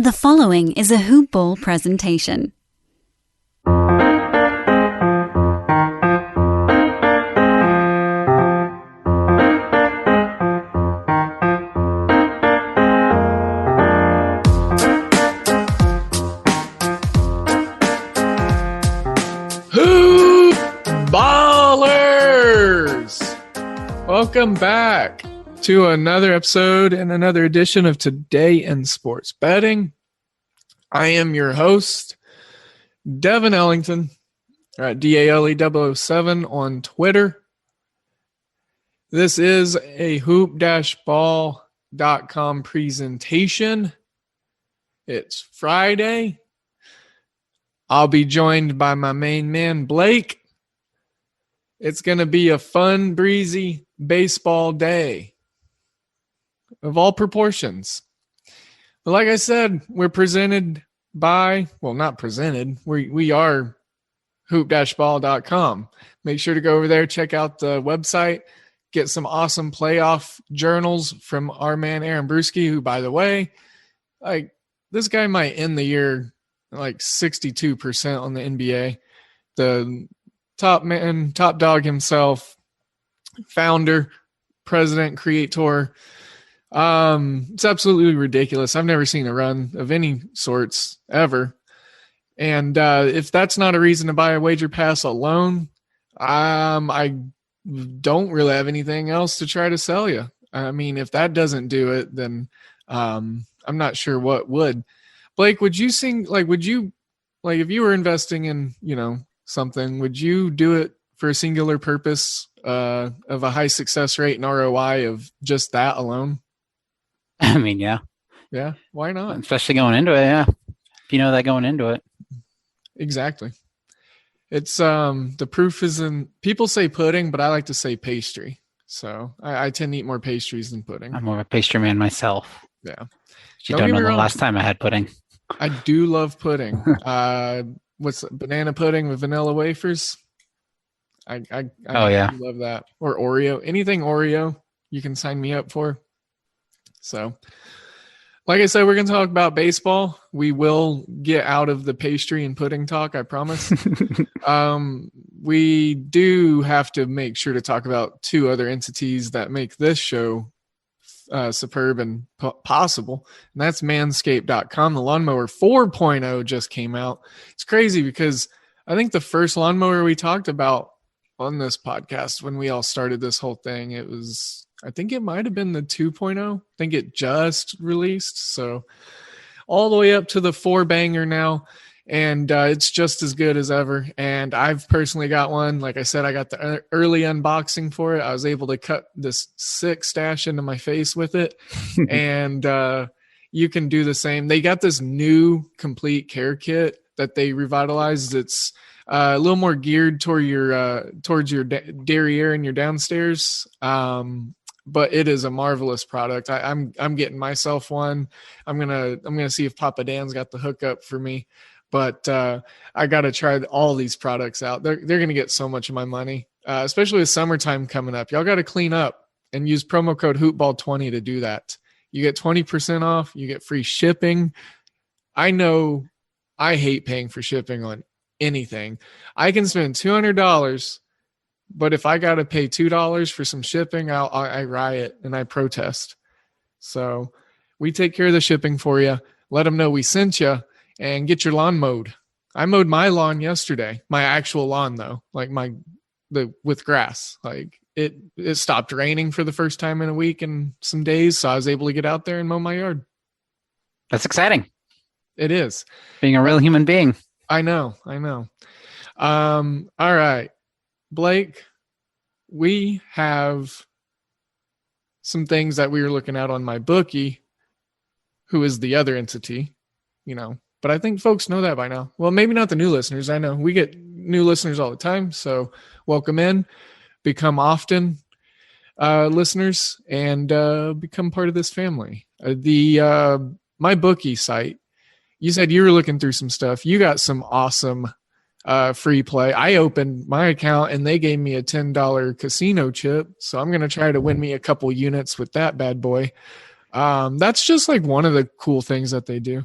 The following is a Hoop Ball presentation. Hoop Ballers! Welcome back to another episode and another edition of Today in Sports Betting. I am your host, Devin Ellington, at DALE007 on Twitter. This is a hoop-ball.com presentation. It's Friday. I'll be joined by my main man, Blake. It's going to be a fun, breezy baseball day of all proportions. But like I said, we're presented by, well, not presented. We are hoop-ball.com. Make sure to go over there, check out the website, get some awesome playoff journals from our man Aaron Brewski, who, by the way, like this guy might end the year like 62% on the NBA. The top man, top dog himself, founder, president, creator. It's absolutely ridiculous. I've never seen a run of any sorts ever. And if that's not a reason to buy a wager pass alone, I don't really have anything else to try to sell you. I mean, if that doesn't do it, then I'm not sure what would. Blake, would you if you were investing in, something, would you do it for a singular purpose of a high success rate and ROI of just that alone? I mean, yeah. Yeah, why not? Especially going into it, yeah. If you know that going into it. Exactly. It's the proof is in, people say pudding, but I like to say pastry. So I tend to eat more pastries than pudding. I'm more of a pastry man myself. Yeah. You don't know the last time I had pudding. I do love pudding. What's banana pudding with vanilla wafers? I love that. Or Oreo. Anything Oreo you can sign me up for. So, like I said, we're going to talk about baseball. We will get out of the pastry and pudding talk, I promise. We do have to make sure to talk about two other entities that make this show superb and possible, and that's manscaped.com. The lawnmower 4.0 just came out. It's crazy because I think the first lawnmower we talked about on this podcast when we all started this whole thing, I think it might have been the 2.0. I think it just released, so all the way up to the 4-banger now, and it's just as good as ever. And I've personally got one. Like I said, I got the early unboxing for it. I was able to cut this sick stash into my face with it. And you can do the same. They got this new complete care kit that they revitalized. It's a little more geared towards your derriere and your downstairs. But it is a marvelous product. I'm getting myself one. I'm gonna see if Papa Dan's got the hookup for me. But I got to try all these products out. They're going to get so much of my money, especially with summertime coming up. Y'all got to clean up and use promo code HoopBall20 to do that. You get 20% off. You get free shipping. I know I hate paying for shipping on anything. I can spend $200, but if I got to pay $2 for some shipping, I riot and I protest. So we take care of the shipping for you. Let them know we sent you. And get your lawn mowed. I mowed my lawn yesterday. My actual lawn, though, like with grass. Like it stopped raining for the first time in a week and some days, so I was able to get out there and mow my yard. That's exciting. It is. Being a real human being. I know. All right, Blake, we have some things that we were looking at on my bookie, who is the other entity, But I think folks know that by now. Well, maybe not the new listeners. I know we get new listeners all the time. So welcome in, become often listeners, and become part of this family. My bookie site, you said you were looking through some stuff. You got some awesome free play. I opened my account and they gave me a $10 casino chip. So I'm going to try to win me a couple units with that bad boy. That's just like one of the cool things that they do.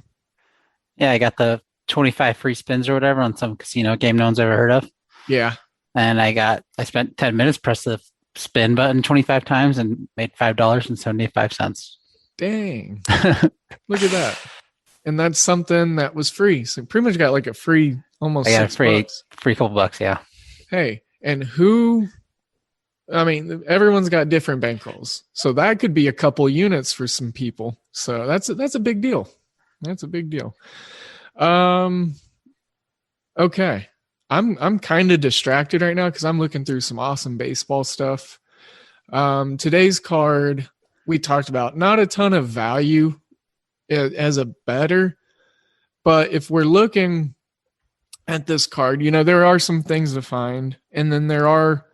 Yeah, I got the 25 free spins or whatever on some casino game no one's ever heard of. Yeah. And I spent 10 minutes, pressed the spin button 25 times and made $5.75. Dang. Look at that. And that's something that was free. So pretty much got like a free almost I got a $6. free couple bucks, yeah. Hey, and everyone's got different bankrolls. So that could be a couple units for some people. So that's a big deal. That's a big deal. Okay. I'm kind of distracted right now because I'm looking through some awesome baseball stuff. Today's card, we talked about not a ton of value as a better, but if we're looking at this card, there are some things to find, and then there are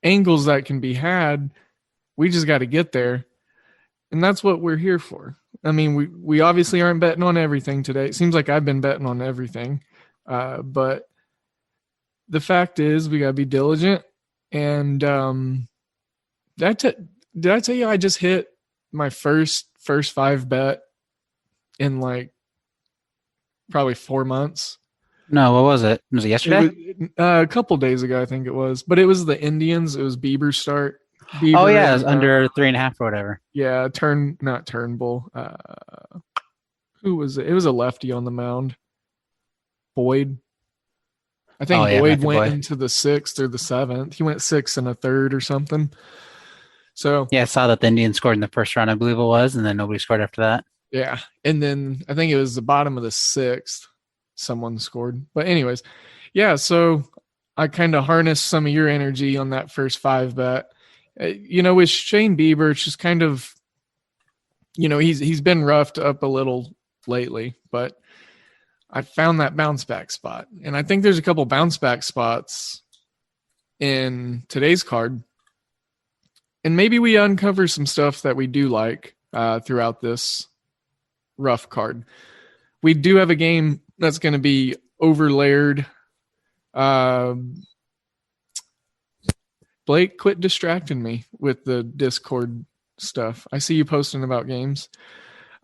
angles that can be had. We just got to get there, and that's what we're here for. I mean, we obviously aren't betting on everything today. It seems like I've been betting on everything, but the fact is we got to be diligent. And did I tell you I just hit my first 5 bet in like probably 4 months? No, what was it? Was it yesterday? A couple days ago, I think it was. But it was the Indians. It was Bieber's start. Bieber, oh, yeah. It was under 3.5 or whatever. Yeah, not Turnbull. Who was it? It was a lefty on the mound. Boyd. I think Boyd went into the 6th or the 7th. He went 6 1/3 or something. So yeah, I saw that the Indians scored in the first round, I believe it was, and then nobody scored after that. Yeah, and then I think it was the bottom of the 6th someone scored. But anyways, yeah, so I kind of harnessed some of your energy on that first 5 bet. With Shane Bieber, it's just kind of, he's been roughed up a little lately, but I found that bounce back spot. And I think there's a couple bounce back spots in today's card. And maybe we uncover some stuff that we do like throughout this rough card. We do have a game that's going to be overlayered. Blake, quit distracting me with the Discord stuff. I see you posting about games.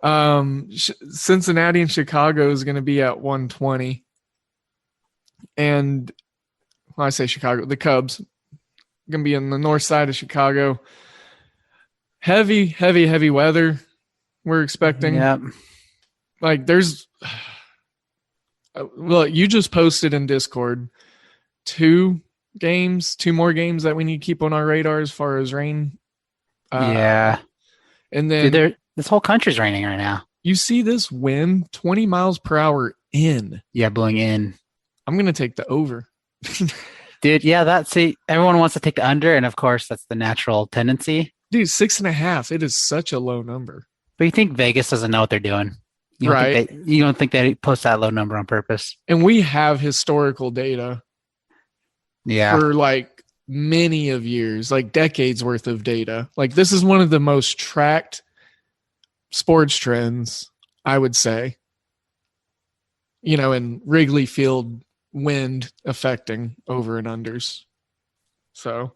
Cincinnati and Chicago is going to be at 120. And when I say Chicago, the Cubs going to be in the north side of Chicago. Heavy weather we're expecting. Yeah. Like there's you just posted in Discord 2 more games that we need to keep on our radar as far as rain. Yeah. And then this whole country's raining right now. You see this wind 20 miles per hour in. Yeah, blowing in. I'm going to take the over. Dude, yeah, everyone wants to take the under, and of course, that's the natural tendency. Dude, 6.5. It is such a low number. But you think Vegas doesn't know what they're doing? You don't think they post that low number on purpose? And we have historical data. Yeah. For like many of years, like decades worth of data. Like this is one of the most tracked sports trends, I would say. In Wrigley Field wind affecting over and unders. So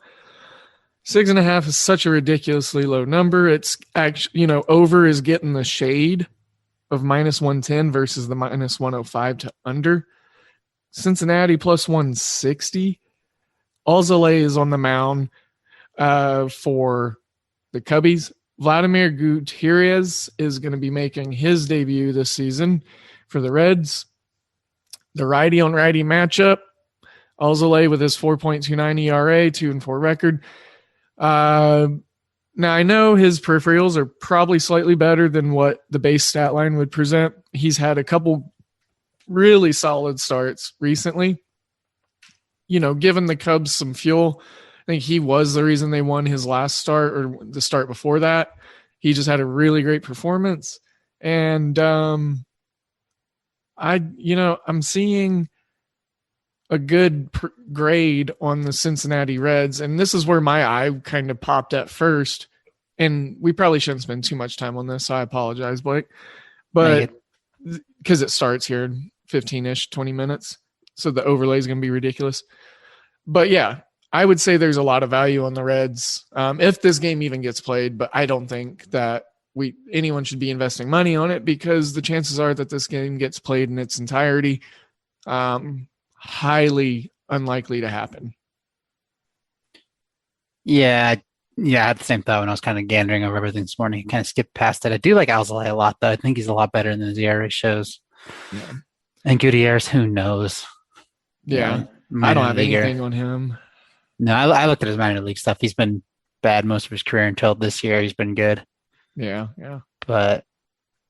6.5 is such a ridiculously low number. It's actually, over is getting the shade of -110 versus the -105 to under. Cincinnati plus 160. Alzolay is on the mound for the Cubbies. Vladimir Gutierrez is going to be making his debut this season for the Reds. The righty on righty matchup. Alzolay with his 4.29 ERA, 2-4 record. Now I know his peripherals are probably slightly better than what the base stat line would present. He's had a couple really solid starts recently. Giving the Cubs some fuel. I think he was the reason they won his last start or the start before that. He just had a really great performance. And I'm seeing a good grade on the Cincinnati Reds. And this is where my eye kind of popped at first. And we probably shouldn't spend too much time on this, so I apologize, Blake. But because it starts here in 15-ish, 20 minutes. So the overlay is going to be ridiculous. But yeah, I would say there's a lot of value on the Reds if this game even gets played. But I don't think that anyone should be investing money on it, because the chances are that this game gets played in its entirety. Highly unlikely to happen. Yeah, I had the same thought when I was kind of gandering over everything this morning. Kind of skipped past it. I do like Alzolay a lot, though. I think he's a lot better than the ERA shows. Yeah. And Gutierrez, who knows? Yeah. You I don't have anything on him. No, I looked at his minor league stuff. He's been bad most of his career until this year. He's been good. Yeah. But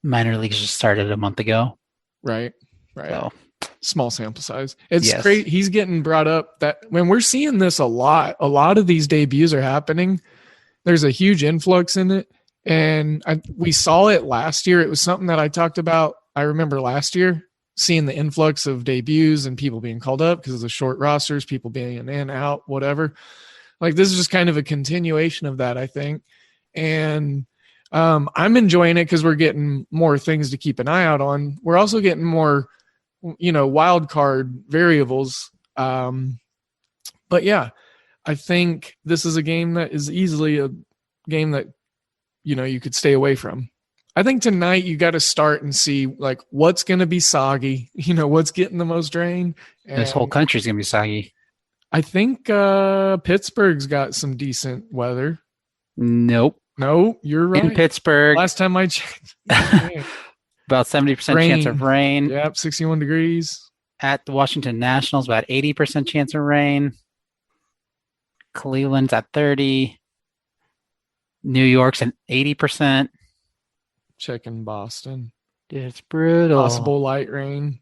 minor leagues just started a month ago. Right. So, small sample size. It's great. He's getting brought up that when we're seeing this a lot of these debuts are happening. There's a huge influx in it. And we saw it last year. It was something that I talked about. I remember last year seeing the influx of debuts and people being called up because of the short rosters, people being in, out, whatever. Like, this is just kind of a continuation of that, I think. And I'm enjoying it because we're getting more things to keep an eye out on. We're also getting more, wild card variables. But yeah, I think this is a game that is easily a game that, you could stay away from. I think tonight you got to start and see like what's going to be soggy, what's getting the most rain. And this whole country's going to be soggy. I think Pittsburgh's got some decent weather. Nope. No, you're right. In Pittsburgh. Last time I checked. About 70% chance of rain. Yep, 61 degrees. At the Washington Nationals, about 80% chance of rain. Cleveland's at 30. New York's at 80%. Checking Boston. Dude, it's brutal. Possible light rain.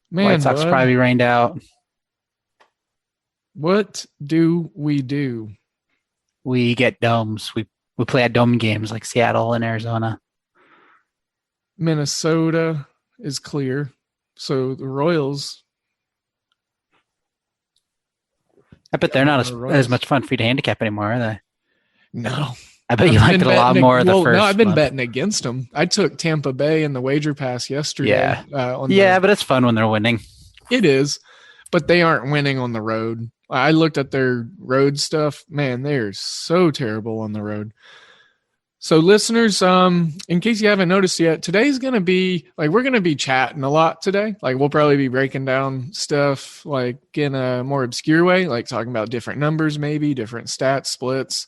Man, White Sox probably rained out. What do we do? We get domes. We play at dome games like Seattle and Arizona. Minnesota is clear. So the Royals. I bet they're not as much fun for you to handicap anymore, are they? No. I bet you liked it a lot more the first. No, I've been month. betting against them. I took Tampa Bay in the wager pass yesterday. Yeah. But it's fun when they're winning. It is, but they aren't winning on the road. I looked at their road stuff. Man, they're so terrible on the road. So listeners, in case you haven't noticed yet, today's going to be like, we're going to be chatting a lot today. Like, we'll probably be breaking down stuff like in a more obscure way, like talking about different numbers, maybe different stats, splits,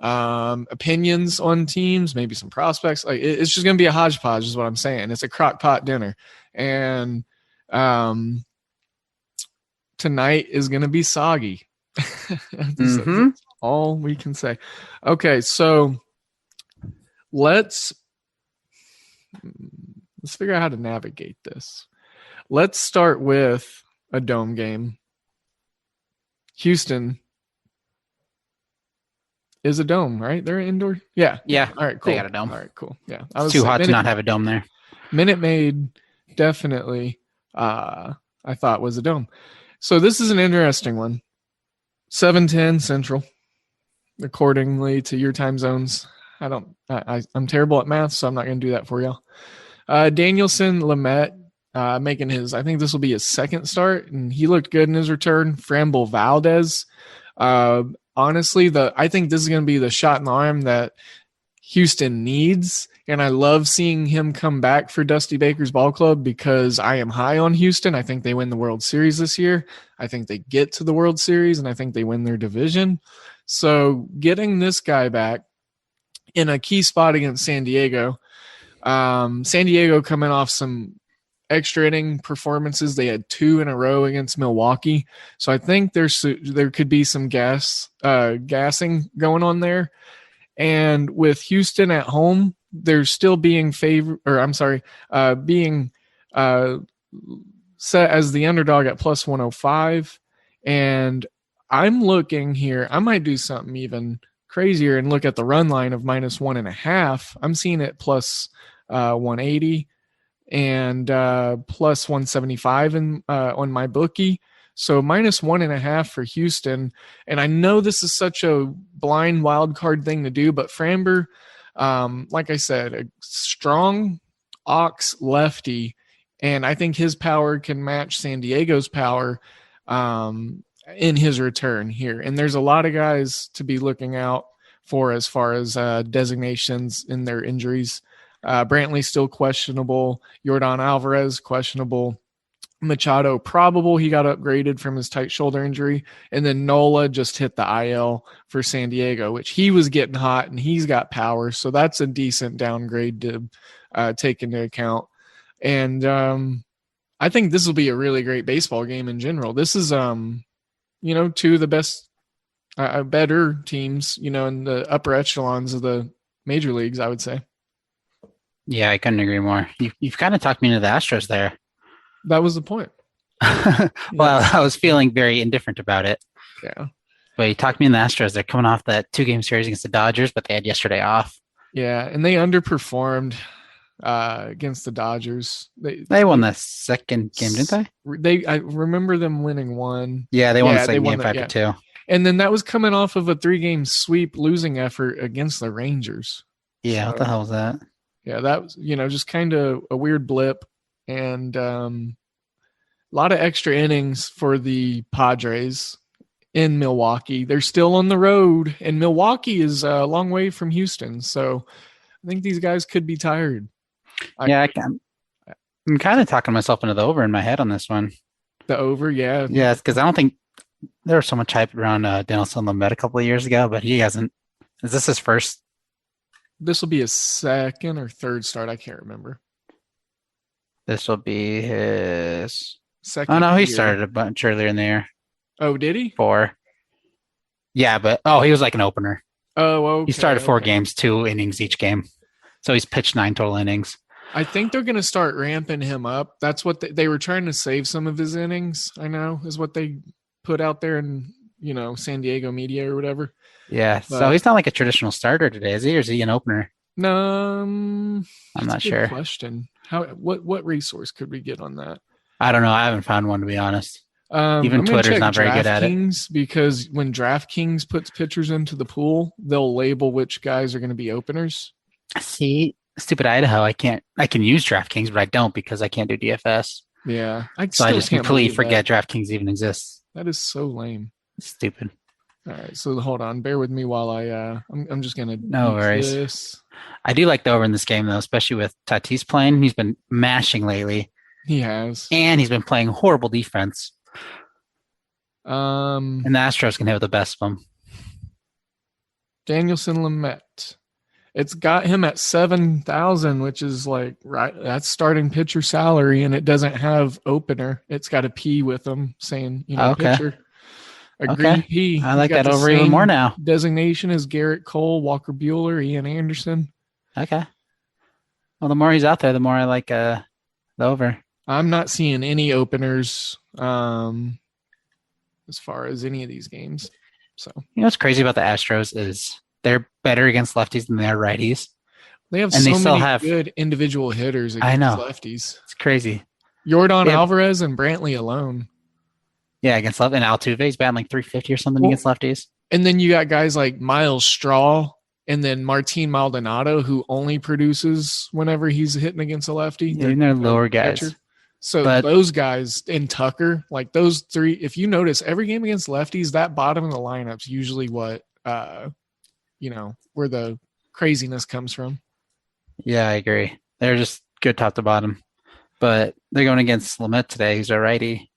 opinions on teams, maybe some prospects. Like, it's just going to be a hodgepodge is what I'm saying. It's a crock pot dinner. And tonight is going to be soggy. That's all we can say. Okay, so let's figure out how to navigate this. Let's start with a dome game. Houston is a dome, right? They're indoor. Yeah. All right. Cool. They got a dome. All right. Cool. Yeah. It's too hot to not have a dome there. Minute Maid definitely, I thought was a dome. So this is an interesting one. 7:10 Central, accordingly to your time zones. I'm terrible at math, so I'm not going to do that for y'all. Danielson Lamet making I think this will be his second start, and he looked good in his return. Framber Valdez. Honestly, I think this is going to be the shot in the arm that Houston needs, and I love seeing him come back for Dusty Baker's ball club because I am high on Houston. I think they win the World Series this year. I think they get to the World Series, and I think they win their division. So getting this guy back in a key spot against San Diego. San Diego coming off some extra inning performances. They had 2 in a row against Milwaukee. So I think there could be some gassing going on there. And with Houston at home, they're still being being set as the underdog at plus 105. And I'm looking here. I might do something even crazier and look at the run line of minus 1.5. I'm seeing it plus 180 and plus 175 on my bookie. So minus 1.5 for Houston. And I know this is such a blind wild card thing to do, but Framber, like I said, a strong ox lefty, and I think his power can match San Diego's power in his return here. And there's a lot of guys to be looking out for as far as designations in their injuries. Brantley still questionable. Yordan Alvarez questionable. Machado probable. He got upgraded from his tight shoulder injury. And then Nola just hit the IL for San Diego, which he was getting hot and he's got power. So that's a decent downgrade to take into account. And I think this will be a really great baseball game in general. This is, two of the best, better teams, in the upper echelons of the major leagues, I would say. Yeah, I couldn't agree more. You've kind of talked me into the Astros there. That was the point. Well, I was feeling very indifferent about it. Yeah. But you talked me in the Astros. They're coming off that 2-game series against the Dodgers, but they had yesterday off. Yeah, and they underperformed against the Dodgers. They won the second game, didn't they? I remember them winning one. Yeah, they won the second game 5-2. And then that was coming off of a 3-game sweep losing effort against the Rangers. Yeah, what the hell was that? Yeah, that was, just kind of a weird blip. And a lot of extra innings for the Padres in Milwaukee. They're still on the road, and Milwaukee is a long way from Houston. So I think these guys could be tired. I'm kind of talking myself into the over in my head on this one. The over, yeah. Yeah, it's because I don't think there was so much hype around Dinelson Lamet a couple of years ago, but he hasn't. Is this his first? This will be his second or third start. I can't remember. This will be his second. Oh, no, he started a bunch earlier in the year. Oh, did he? 4. Yeah, but he was like an opener. Oh, okay. He started 4 games, 2 innings each game. So he's pitched 9 total innings. I think they're going to start ramping him up. That's what they were trying to save some of his innings, I know, is what they put out there in, San Diego media or whatever. Yeah, so he's not like a traditional starter today, is he? Or is he an opener? No, I'm not sure. Question. What resource could we get on that? I don't know. I haven't found one, to be honest. Even Twitter's not very good at it. Because when DraftKings puts pitchers into the pool, they'll label which guys are going to be openers. See, stupid Idaho. I can use DraftKings, but I don't because I can't do DFS. Yeah, I just completely forget DraftKings even exists. That is so lame. Stupid. All right, so hold on. Bear with me while I'm just gonna. No worries. This. I do like the over in this game though, especially with Tatis playing. He's been mashing lately. He has, and he's been playing horrible defense. And the Astros can hit the best of them. Danielson Lamet. It's got him at 7,000, which is like right. That's starting pitcher salary, and it doesn't have opener. It's got a P with him saying, pitcher. A green P. I like that over even more now. Designation is Garrett Cole, Walker Buehler, Ian Anderson. Okay. Well, the more he's out there, the more I like the over. I'm not seeing any openers as far as any of these games. So what's crazy about the Astros is they're better against lefties than they are righties. They have good individual hitters against lefties. It's crazy. Yordan Alvarez and Brantley alone. Yeah, against left and Altuve, he's batting like 350 or something against lefties. And then you got guys like Miles Straw and then Martin Maldonado, who only produces whenever he's hitting against a lefty. Yeah, they're lower guys. Catcher. So those guys and Tucker, like those three, if you notice every game against lefties, that bottom of the lineup's usually what where the craziness comes from. Yeah, I agree. They're just good top to bottom. But they're going against Lamet today, who's a righty.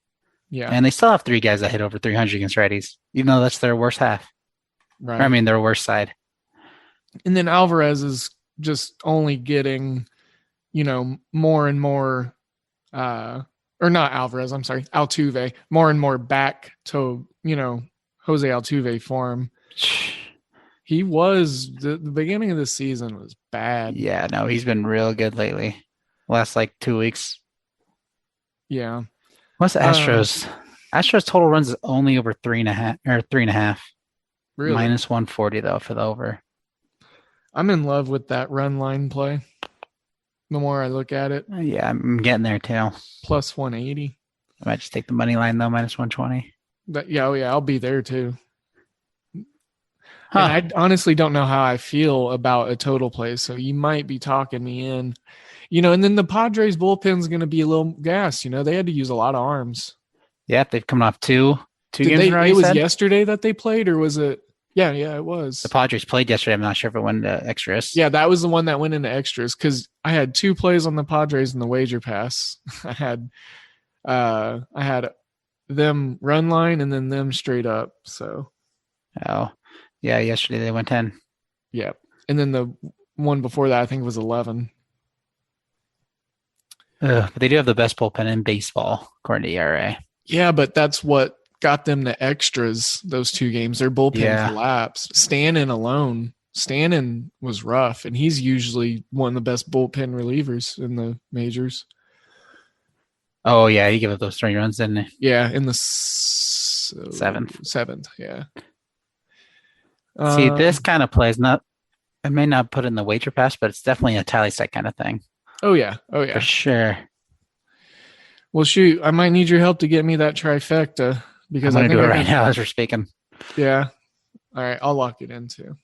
Yeah. And they still have 3 guys that hit over 300 against righties, even though that's their worst half. Right. I mean, their worst side. And then Alvarez is just only getting, more and more, or not Alvarez, I'm sorry, Altuve, more and more back to, Jose Altuve form. He was, the beginning of the season was bad. Yeah, no, he's been real good lately. Last 2 weeks. Yeah. What's the Astros? Astros total runs is only over 3.5. Really? Minus 140 though for the over. I'm in love with that run line play. The more I look at it. Yeah, I'm getting there too. Plus 180. I might just take the money line though, minus 120. I'll be there too. Huh. And I honestly don't know how I feel about a total play, so you might be talking me in. And then the Padres bullpen's going to be a little gassed. They had to use a lot of arms. Yeah, they've come off two games. It was yesterday that they played, or was it? Yeah, it was. The Padres played yesterday. I'm not sure if it went to extras. Yeah, that was the one that went into extras because I had 2 plays on the Padres in the wager pass. I had them run line and then them straight up. So Oh, yeah. Yesterday they went 10. yeah, and then the one before that I think was 11. But they do have the best bullpen in baseball, according to ERA. Yeah, but that's what got them to extras. Those 2 games, their bullpen collapsed. Stanton was rough, and he's usually one of the best bullpen relievers in the majors. Oh yeah, he gave up those 3 runs, didn't he? Yeah, in the seventh. Yeah. See, this kind of play is not. I may not put it in the wager pass, but it's definitely a tally set kind of thing. Oh yeah. For sure. Well, shoot, I might need your help to get me that trifecta because I'm going to do it right now as we're speaking. Yeah. All right, I'll lock it in too.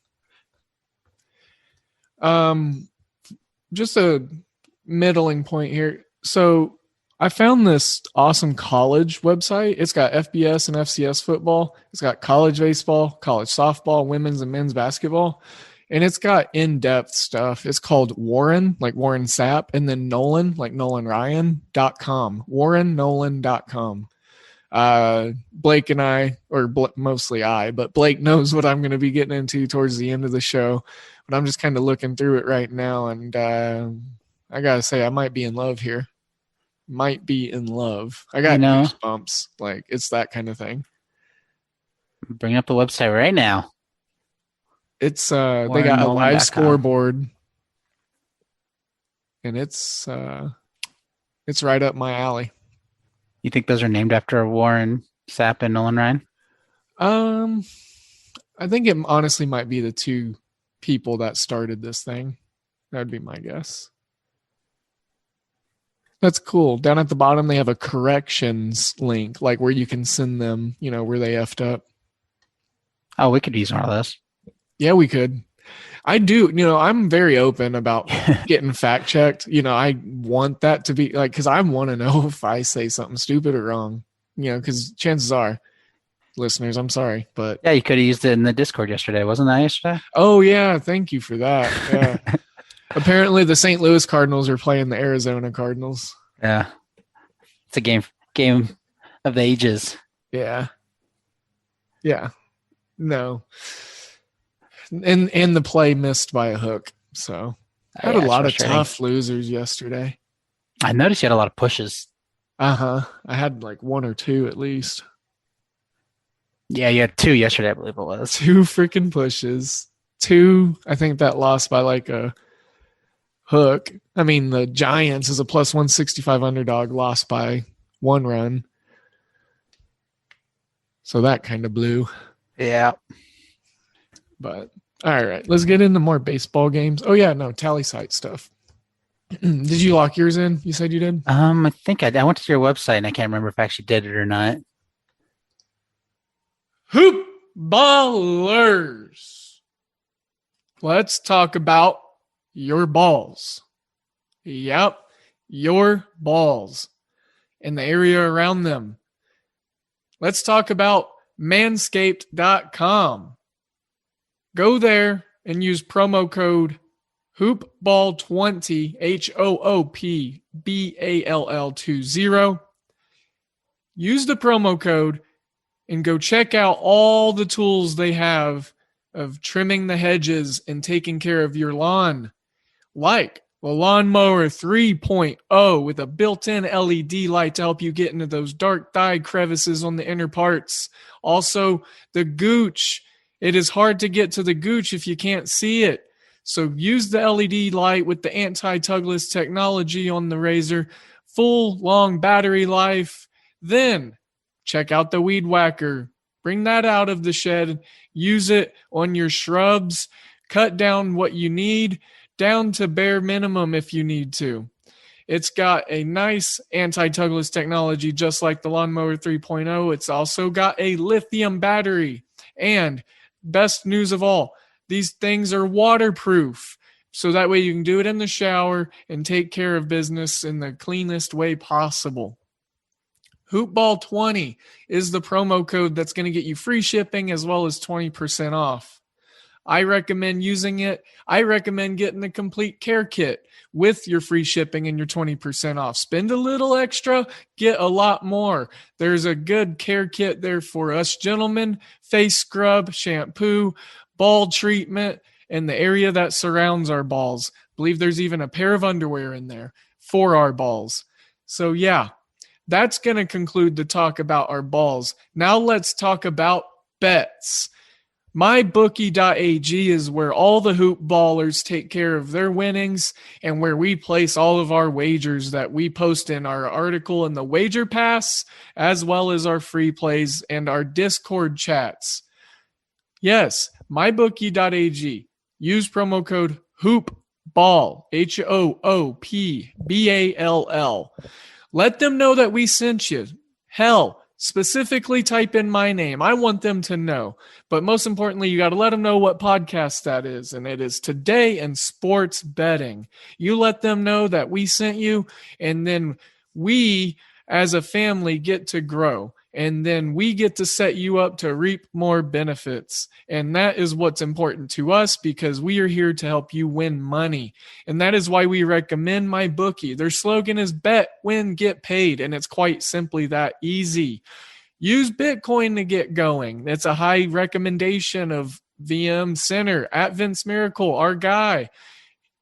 Just a middling point here. So I found this awesome college website. It's got FBS and FCS football. It's got college baseball, college softball, women's and men's basketball. And it's got in-depth stuff. It's called Warren, like Warren Sapp, and then Nolan, like NolanRyan.com. WarrenNolan.com. Blake and I, or mostly I, but Blake knows what I'm going to be getting into towards the end of the show. But I'm just kind of looking through it right now. And I got to say, I might be in love here. Might be in love. I got goosebumps. Like, it's that kind of thing. Bring up the website right now. It's they got a live scoreboard, and it's right up my alley. You think those are named after Warren Sapp and Nolan Ryan? I think it honestly might be the 2 people that started this thing. That'd be my guess. That's cool. Down at the bottom, they have a corrections link, like where you can send them, where they effed up. Oh, we could use one of those. Yeah, we could. I do. I'm very open about getting fact checked. I want that to be like, because I want to know if I say something stupid or wrong, because chances are, listeners, I'm sorry, but. Yeah, you could have used it in the Discord yesterday. Wasn't that yesterday? Oh, yeah. Thank you for that. Yeah. Apparently, the St. Louis Cardinals are playing the Arizona Cardinals. Yeah. It's a game of the ages. Yeah. Yeah. No. And the play missed by a hook. So I had a lot of tough losers yesterday. I noticed you had a lot of pushes. I had like 1 or 2 at least. Yeah, you had 2 yesterday, I believe it was. 2 freaking pushes. 2, I think that lost by like a hook. I mean, the Giants is a plus 165 underdog, lost by 1 run. So that kind of blew. Yeah. But all right, let's get into more baseball games. Oh yeah, no, tally site stuff. Did you lock yours in? You said you did? I think I went to your website and I can't remember if I actually did it or not. Hoop ballers. Let's talk about your balls. Yep, your balls and the area around them. Let's talk about manscaped.com. Go there and use promo code HoopBall20, HOOPBALL20. Use the promo code and go check out all the tools they have of trimming the hedges and taking care of your lawn. Like the Lawnmower 3.0 with a built-in LED light to help you get into those dark dye crevices on the inner parts. Also, the Gooch. It is hard to get to the Gooch if you can't see it. So use the LED light with the anti-tugless technology on the razor. Full, long battery life. Then check out the Weed Whacker. Bring that out of the shed. Use it on your shrubs. Cut down what you need, down to bare minimum if you need to. It's got a nice anti-tugless technology just like the Lawnmower 3.0. It's also got a lithium battery. And best news of all, these things are waterproof. So that way you can do it in the shower and take care of business in the cleanest way possible. Hoopball20 is the promo code that's going to get you free shipping as well as 20% off. I recommend using it. I recommend getting the complete care kit with your free shipping and your 20% off. Spend a little extra, get a lot more. There's a good care kit there for us gentlemen: face scrub, shampoo, ball treatment, and the area that surrounds our balls. I believe there's even a pair of underwear in there for our balls. So yeah, that's going to conclude the talk about our balls. Now let's talk about bets. MyBookie.ag is where all the hoop ballers take care of their winnings and where we place all of our wagers that we post in our article in the Wager Pass, as well as our free plays and our Discord chats. Yes, MyBookie.ag. Use promo code HOOPBALL, HOOPBALL. Let them know that we sent you. Hell, specifically type in my name. I want them to know. But most importantly, you got to let them know what podcast that is. And it is Today in Sports Betting. You let them know that we sent you, and then we as a family get to grow. And then we get to set you up to reap more benefits. And that is what's important to us, because we are here to help you win money. And that is why we recommend MyBookie. Their slogan is bet, win, get paid. And it's quite simply that easy. Use Bitcoin to get going. It's a high recommendation of VM Center at Vince Miracle, our guy.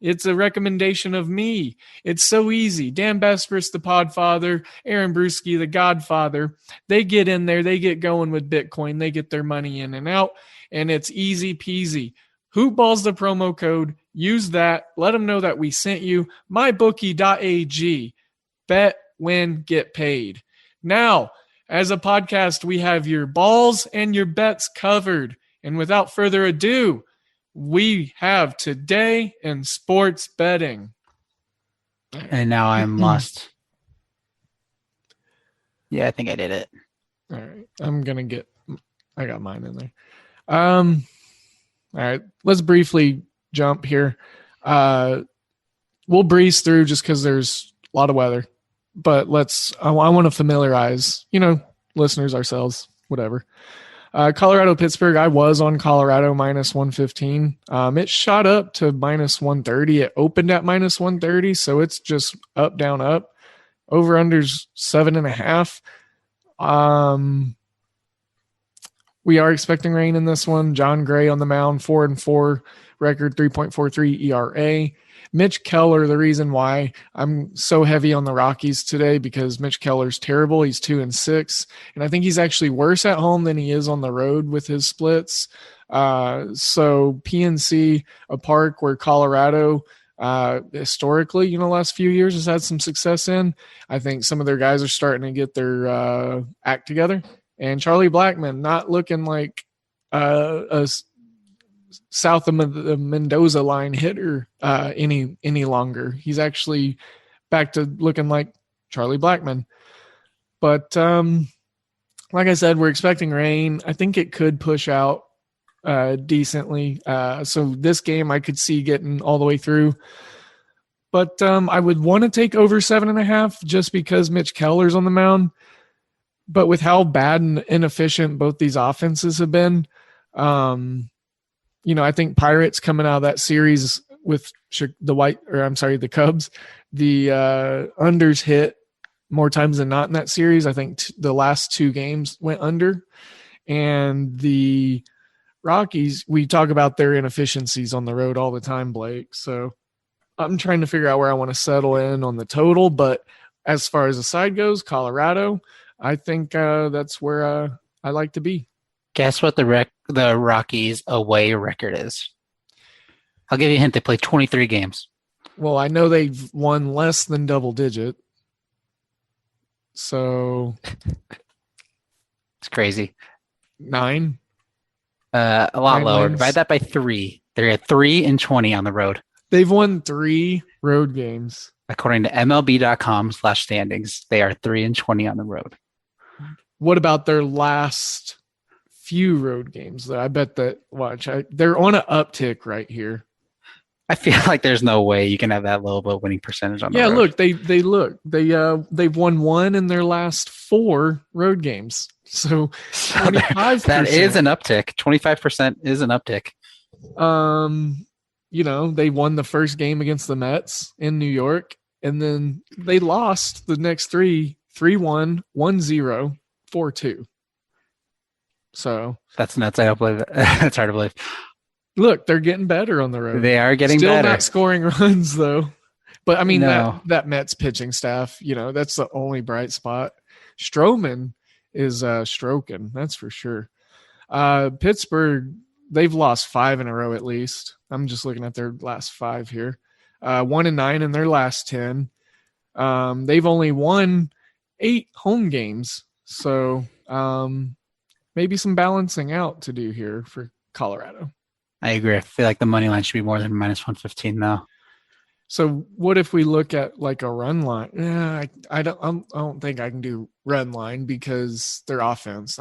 It's a recommendation of me. It's so easy. Dan Besbris, the Podfather, Aaron Brewski, the Godfather, they get in there, they get going with Bitcoin, they get their money in and out, and it's easy peasy. Hoopball's the promo code. Use that. Let them know that we sent you. MyBookie.ag. Bet, win, get paid. Now, as a podcast, we have your balls and your bets covered. And without further ado, we have Today in Sports Betting. And now I'm lost. Yeah, I think I did it. All right. I got mine in there. All right. Let's briefly jump here. We'll breeze through just because there's a lot of weather. But I want to familiarize, listeners, ourselves, whatever. Colorado, Pittsburgh, I was on Colorado minus 115. It shot up to minus 130. It opened at minus 130, so it's just up, down, up. Over unders 7.5. We are expecting rain in this one. John Gray on the mound, 4-4 record, 3.43 ERA. Mitch Keller, the reason why I'm so heavy on the Rockies today, because Mitch Keller's terrible. He's 2-6, and I think he's actually worse at home than he is on the road with his splits. So PNC, a park where Colorado historically, last few years has had some success in. I think some of their guys are starting to get their act together. And Charlie Blackmon not looking like a south of the Mendoza line hitter any longer. He's actually back to looking like Charlie Blackmon. But like I said, we're expecting rain. I think it could push out decently. So this game I could see getting all the way through. But I would want to take over 7.5 just because Mitch Keller's on the mound. But with how bad and inefficient both these offenses have been, I think Pirates coming out of that series with the Cubs, the unders hit more times than not in that series. I think the last two games went under. And the Rockies, we talk about their inefficiencies on the road all the time, Blake. So I'm trying to figure out where I want to settle in on the total. But as far as the side goes, Colorado, I think that's where I like to be. Guess what the Rockies away record is? I'll give you a hint. They played 23 games. Well, I know they've won less than double digit. So it's crazy. 9? A lot 9 lower. wins. Divide that by 3. They're at 3-20 on the road. They've won 3 road games. According to MLB.com/standings, they are 3-20 on the road. What about their last few road games? I bet that they're on an uptick right here. I feel like there's no way you can have that low of a winning percentage on the Yeah, road. look, they've won 1 in their last 4 road games. So So 25%. that is an uptick. 25% is an uptick. They won the first game against the Mets in New York, and then they lost the next 3, 3-1, 1-0, 4-2. So That's nuts. I don't believe it. That's hard to believe. look, they're getting better on the road. They are getting Still better. not scoring runs though. But I mean No. that Mets pitching staff, that's the only bright spot. Stroman is stroking, that's for sure. Pittsburgh, they've lost 5 in a row at least. I'm just looking at their last 5 here. 1-9 in their last 10. They've only won 8 home games. So maybe some balancing out to do here for Colorado. I agree. I feel like the money line should be more than minus 115 now. So what if we look at like a run line? I don't think I can do run line because their offense.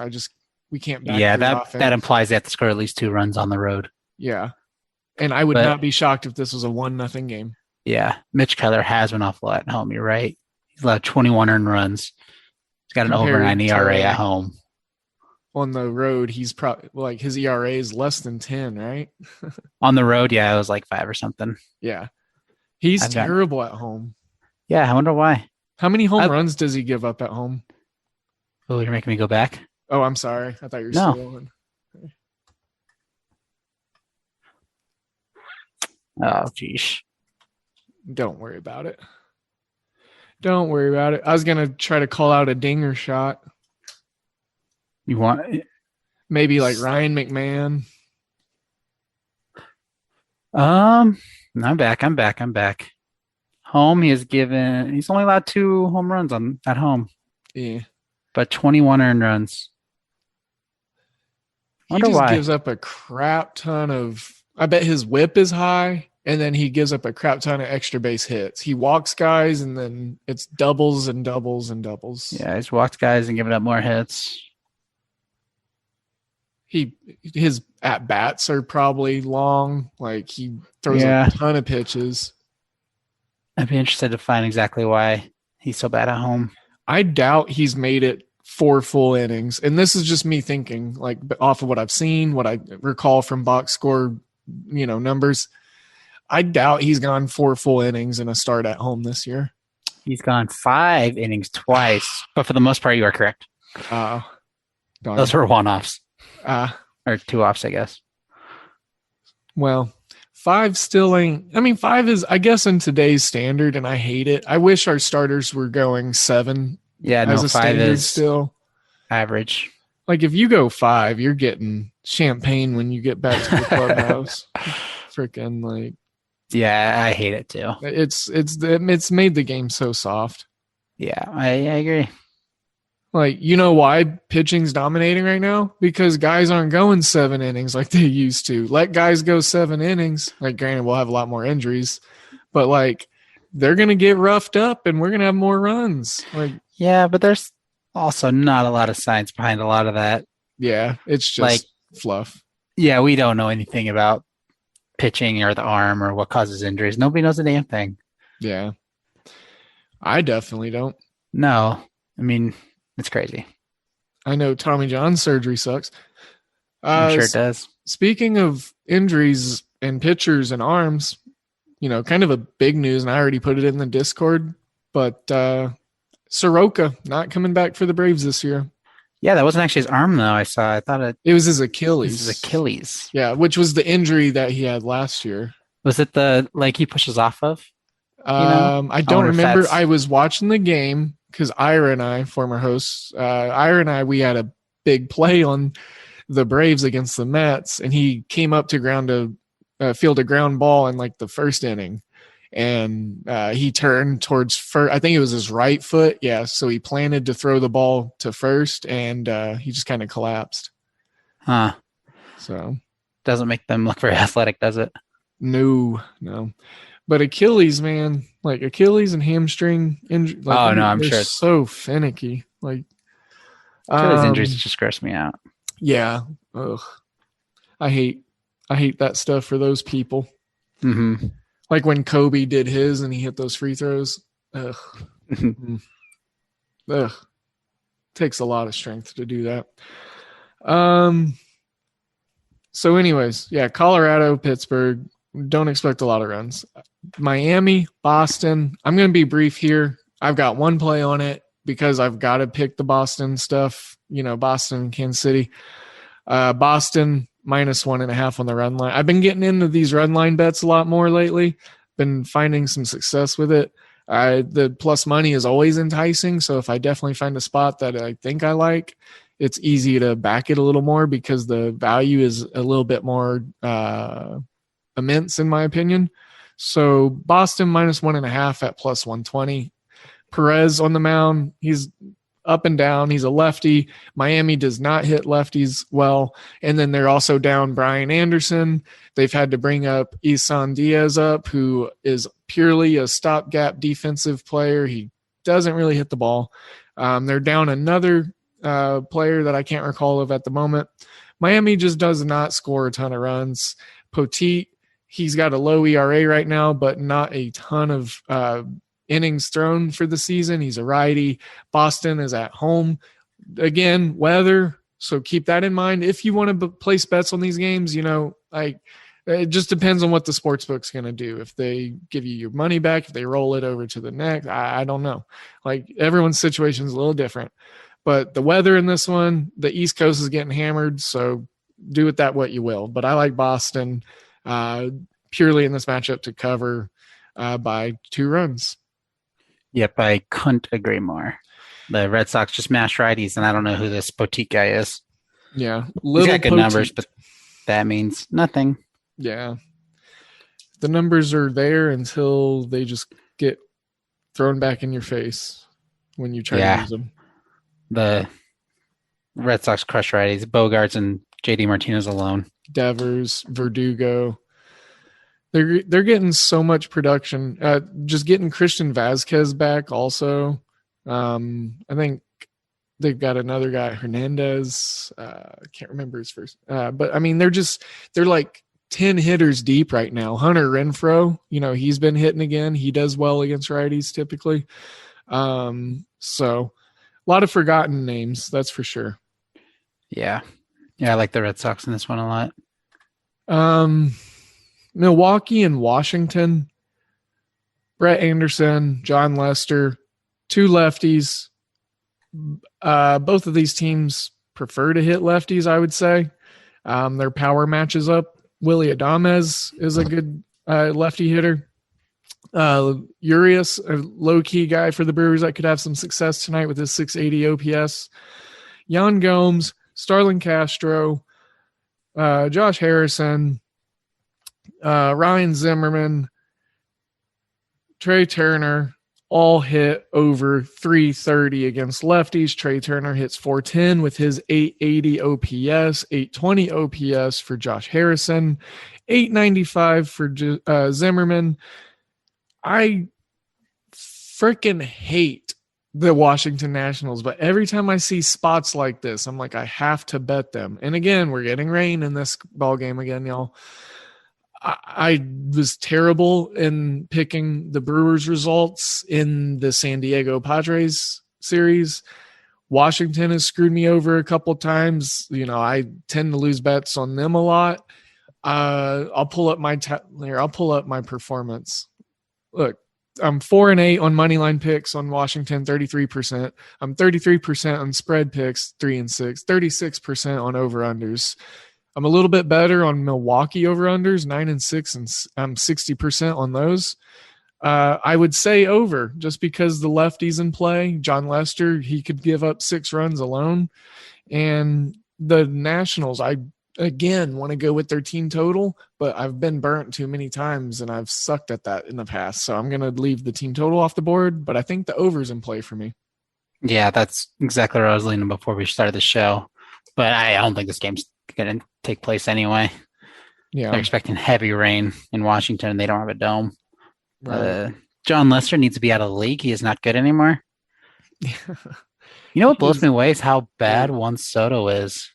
We can't back their offense. That implies they have to score at least 2 runs on the road. Yeah. And I would not be shocked if this was a 1-0 game. Yeah. Mitch Keller has been awful at home. You're right. He's allowed 21 earned runs. He's got an over 9 ERA at home. On the road, he's probably like his ERA is less than 10, right? On the road, yeah, it was like 5 or something. Yeah. He's terrible at home. Yeah, I wonder why. How many home runs does he give up at home? Oh, you're making me go back? Oh, I'm sorry. I thought you were still on. Oh, geez. Don't worry about it. Don't worry about it. I was going to try to call out a dinger shot. You want maybe like Ryan McMahon? I'm back. Home, he's only allowed 2 home runs at home. Yeah. But 21 earned runs. He just gives up a crap ton of, I bet his whip is high, and then he gives up a crap ton of extra base hits. He walks guys, and then it's doubles and doubles and doubles. Yeah, he's walked guys and given up more hits. His at bats are probably long. Like he throws a ton of pitches. I'd be interested to find exactly why he's so bad at home. I doubt he's made it 4 full innings. And this is just me thinking, like off of what I've seen, what I recall from box score, numbers. I doubt he's gone 4 full innings in a start at home this year. He's gone 5 innings twice, but for the most part, you are correct. Those were one-offs. Or 2-offs, I guess. Well, 5 still ain't. I mean, 5 is, I guess, in today's standard, and I hate it. I wish our starters were going 7. Yeah, no, 5 is still average. Like if you go 5, you're getting champagne when you get back to the clubhouse. Freaking like. Yeah, I hate it too. It's made the game so soft. Yeah, I agree. Like, you know why pitching's dominating right now? Because guys aren't going 7 innings like they used to. Let guys go 7 innings. Like, granted, we'll have a lot more injuries, but like they're gonna get roughed up, and we're gonna have more runs. Like, yeah, but there's also not a lot of science behind a lot of that. Yeah, it's just like fluff. Yeah, we don't know anything about pitching or the arm or what causes injuries. Nobody knows a damn thing. Yeah, I definitely don't. No, I mean. It's crazy. I know Tommy John surgery sucks. I'm sure it does. Speaking of injuries and pitchers and arms, kind of a big news, and I already put it in the Discord, but Soroka not coming back for the Braves this year. Yeah, that wasn't actually his arm, though. I thought it was his Achilles. His Achilles. Yeah, which was the injury that he had last year. Was it the leg he pushes off of? I don't remember. I was watching the game. Because Ira and I, former hosts, we had a big play on the Braves against the Mets, and he came up to field a ground ball in like the first inning, and he turned towards first. I think it was his right foot. Yeah, so he planted to throw the ball to first, and he just kind of collapsed. Huh. So doesn't make them look very athletic, does it? No. But Achilles, man, like Achilles and hamstring injury. Like, I'm sure it's so finicky. Like Achilles injuries just gross me out. Yeah. Ugh. I hate that stuff for those people. Mm-hmm. Like when Kobe did his and he hit those free throws. Ugh. Ugh. Takes a lot of strength to do that. So anyways, yeah, Colorado, Pittsburgh, don't expect a lot of runs. Miami, Boston, I'm going to be brief here. I've got one play on it because I've got to pick the Boston stuff, Boston, Kansas City. Boston -1.5 on the run line. I've been getting into these run line bets a lot more lately. Been finding some success with it. The plus money is always enticing. So if I definitely find a spot that I think I like, it's easy to back it a little more because the value is a little bit more immense in my opinion. So Boston -1.5 at +120. Perez on the mound. He's up and down. He's a lefty. Miami does not hit lefties well. And then they're also down Brian Anderson. They've had to bring up Isan Diaz up, who is purely a stopgap defensive player. He doesn't really hit the ball. They're down another player that I can't recall of at the moment. Miami just does not score a ton of runs. Poteet, he's got a low ERA right now, but not a ton of innings thrown for the season. He's a righty. Boston is at home. Again, weather. So keep that in mind. If you want to place bets on these games, it just depends on what the sportsbook's going to do. If they give you your money back, if they roll it over to the next, I don't know. Like everyone's situation is a little different. But the weather in this one, the East Coast is getting hammered. So do with that what you will. But I like Boston purely in this matchup to cover by 2 runs. Yep, I couldn't agree more. The Red Sox just mashed righties, and I don't know who this Poteet guy is. Yeah. He's got good numbers, but that means nothing. Yeah. The numbers are there until they just get thrown back in your face when you try to use them. The Red Sox crush righties, Bogarts and JD Martinez alone. Devers, Verdugo. They're getting so much production. Just getting Christian Vazquez back also. I think they've got another guy, Hernandez. I can't remember his first. But I mean, they're like 10 hitters deep right now. Hunter Renfroe, he's been hitting again. He does well against righties typically. So a lot of forgotten names, that's for sure. Yeah. Yeah, I like the Red Sox in this one a lot. Milwaukee and Washington, Brett Anderson, John Lester, 2 lefties. Both of these teams prefer to hit lefties, I would say. Their power matches up. Willie Adames is a good lefty hitter. Urias, a low-key guy for the Brewers that could have some success tonight with his 680 OPS. Yan Gomes, Starlin Castro, Josh Harrison, Ryan Zimmerman, Trey Turner, all hit over 330 against lefties. Trey Turner hits 410 with his 880 OPS, 820 OPS for Josh Harrison, 895 for Zimmerman. I freaking hate the Washington Nationals, but every time I see spots like this, I'm like, I have to bet them. And again, we're getting rain in this ball game again, y'all. I was terrible in picking the Brewers results in the San Diego Padres series. Washington has screwed me over a couple times. I tend to lose bets on them a lot. I'll pull up I'll pull up my performance. Look, I'm 4-8 on moneyline picks on Washington, 33%. I'm 33% on spread picks, 3-6, 36% on over-unders. I'm a little bit better on Milwaukee over-unders, 9-6, and I'm 60% on those. I would say over, just because the lefty's in play. John Lester, he could give up 6 runs alone. And the Nationals, I, again, want to go with their team total, but I've been burnt too many times, and I've sucked at that in the past. So I'm going to leave the team total off the board, but I think the over's in play for me. Yeah, that's exactly where I was leaning before we started the show. But I don't think this game's going to take place anyway. Yeah, they're expecting heavy rain in Washington. They don't have a dome. Right. John Lester needs to be out of the league. He is not good anymore. You know what blows me away is how bad Juan Soto is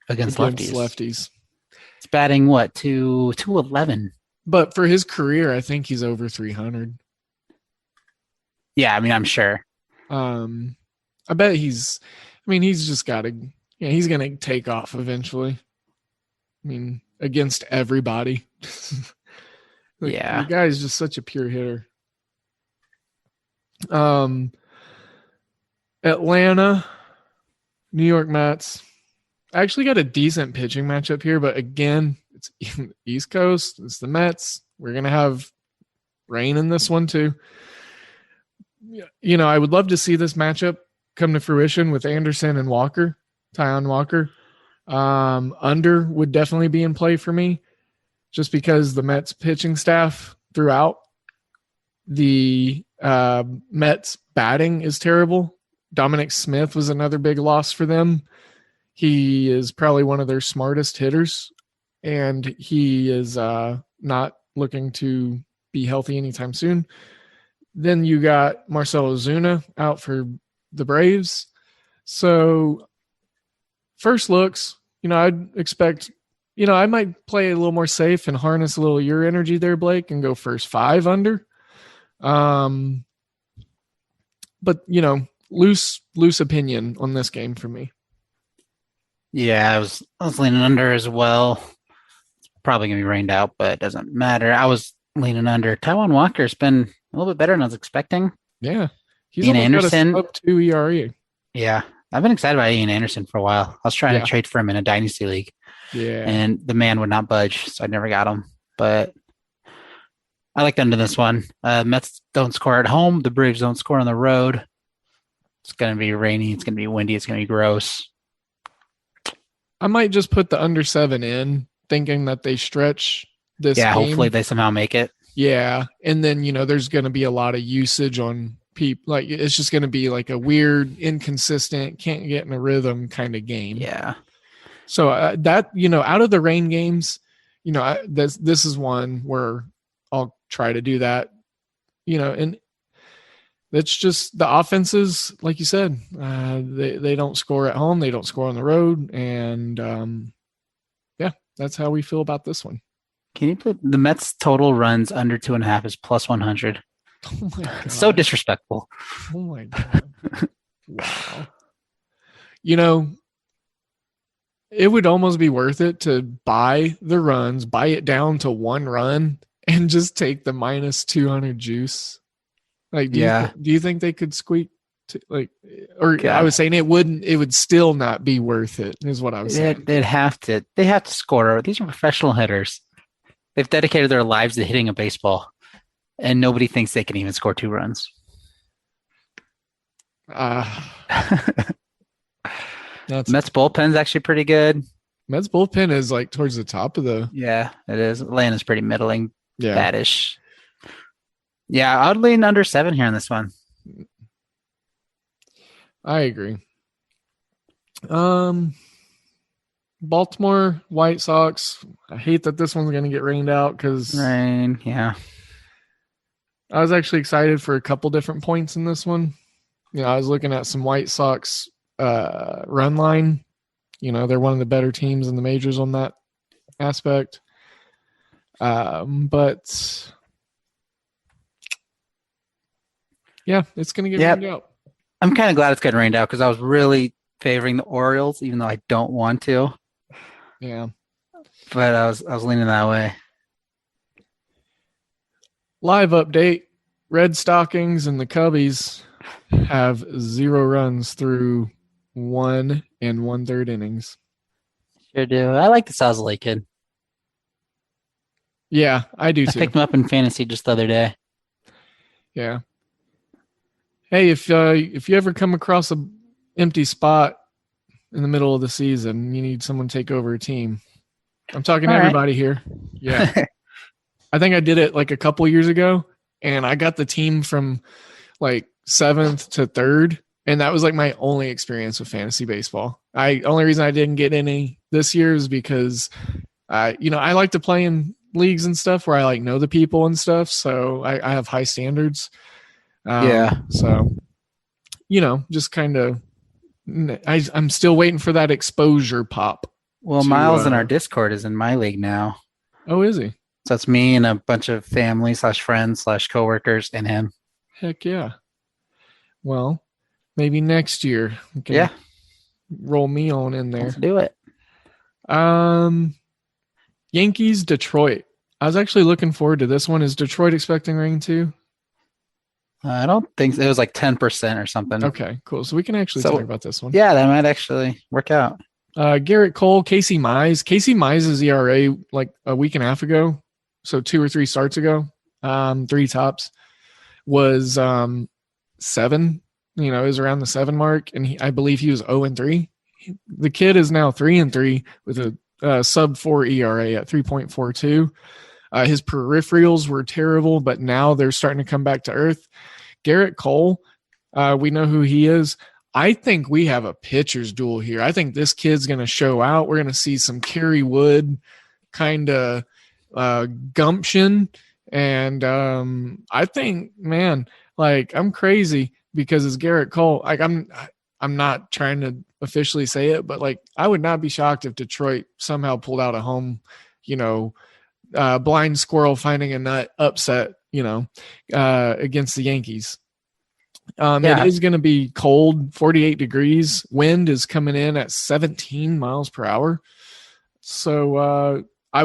against lefties. It's batting what, 211? But for his career, I think he's over 300. Yeah, I mean, I'm sure. I bet he's just got to, he's going to take off eventually. I mean, against everybody. The guy is just such a pure hitter. Atlanta, New York Mets. I actually got a decent pitching matchup here, but again, it's East Coast. It's the Mets. We're going to have rain in this one too. I would love to see this matchup come to fruition with Anderson and Walker, Tyon Walker. Under would definitely be in play for me just because the Mets pitching staff throughout the Mets batting is terrible. Dominic Smith was another big loss for them. He is probably one of their smartest hitters, and he is not looking to be healthy anytime soon. Then you got Marcell Ozuna out for the Braves. So first looks, I'd expect, I might play a little more safe and harness a little your energy there, Blake, and go first 5 under. But loose opinion on this game for me. Yeah, I was leaning under as well. It's probably gonna be rained out, but it doesn't matter. I was leaning under. Taijuan Walker's been a little bit better than I was expecting. Yeah, he's Ian almost Anderson got a sub-2 ERA. Yeah, I've been excited about Ian Anderson for a while. I was trying to trade for him in a dynasty league. Yeah, and the man would not budge, so I never got him. But I like under this one. Mets don't score at home. The Braves don't score on the road. It's going to be rainy. It's going to be windy. It's going to be gross. I might just put the under 7 in, thinking that they stretch this game. Hopefully they somehow make it. Yeah, and then, there's going to be a lot of usage on people. Like, it's just going to be like a weird, inconsistent, can't get in a rhythm kind of game. Yeah. So that, out of the rain games, this is one where I'll try to do that, and it's just the offenses, like you said, they don't score at home. They don't score on the road. And that's how we feel about this one. Can you put the Mets total runs under 2.5 is plus 100? Oh my God. So disrespectful. Oh my God. Wow. It would almost be worth it to buy the runs, buy it down to 1 run, and just take the minus 200 juice. Like, do you think they could squeak? I was saying it would still not be worth it, is what I was saying. They have to score. These are professional hitters. They've dedicated their lives to hitting a baseball, and nobody thinks they can even score 2 runs. Mets bullpen's actually pretty good. Mets bullpen is like towards the top of the. Yeah, it is. Atlanta's pretty middling, badish. Yeah, I'd lean under 7 here on this one. I agree. Baltimore White Sox. I hate that this one's going to get rained out because rain. Yeah, I was actually excited for a couple different points in this one. I was looking at some White Sox run line. They're one of the better teams in the majors on that aspect. But yeah, it's going to get rained out. I'm kind of glad it's getting rained out because I was really favoring the Orioles, even though I don't want to. Yeah, but I was leaning that way. Live update: Red Stockings and the Cubbies have 0 runs through 1 1/3 innings. Sure do. I like the Sazali kid. Yeah, I do too. I picked him up in fantasy just the other day. Yeah. Hey, if you ever come across a empty spot in the middle of the season, you need someone to take over a team. I'm talking to everybody here. Yeah. I think I did it like a couple years ago, and I got the team from like 7th to 3rd, and that was like my only experience with fantasy baseball. Only reason I didn't get any this year is because I like to play in leagues and stuff where I know the people and stuff, so I have high standards. So just kind of I'm still waiting for that exposure pop. Well, Miles in our Discord is in my league now. Oh, is he? So it's me and a bunch of family / friends / coworkers and him. Heck yeah. Well, maybe next year we can Yeah, roll me on in there. let's do it. Yankees, Detroit. I was actually looking forward to this one. Is Detroit expecting rain too? I don't think so. It was like 10% or something. Okay, cool. So we can actually So- talk about this one. Yeah, that might actually work out. Garrett Cole, Casey Mize. Casey Mize's ERA like a week and a half ago, so 2 or 3 starts ago, 3 tops, was 7. You know, it was around the 7 mark, and I believe he was 0-3. The kid is now 3-3 with a sub 4 ERA at 3.42. His peripherals were terrible, but now they're starting to come back to earth. Garrett Cole, we know who he is. I think we have a pitcher's duel here. I think this kid's going to show out. We're going to see some Kerry Wood kind of gumption. And I think, man, like I'm crazy because it's Garrett Cole. Like I'm not trying to officially say it, but like I would not be shocked if Detroit somehow pulled out a home, blind squirrel finding a nut upset, against the Yankees. It is going to be cold, 48 degrees. Wind is coming in at 17 miles per hour. So I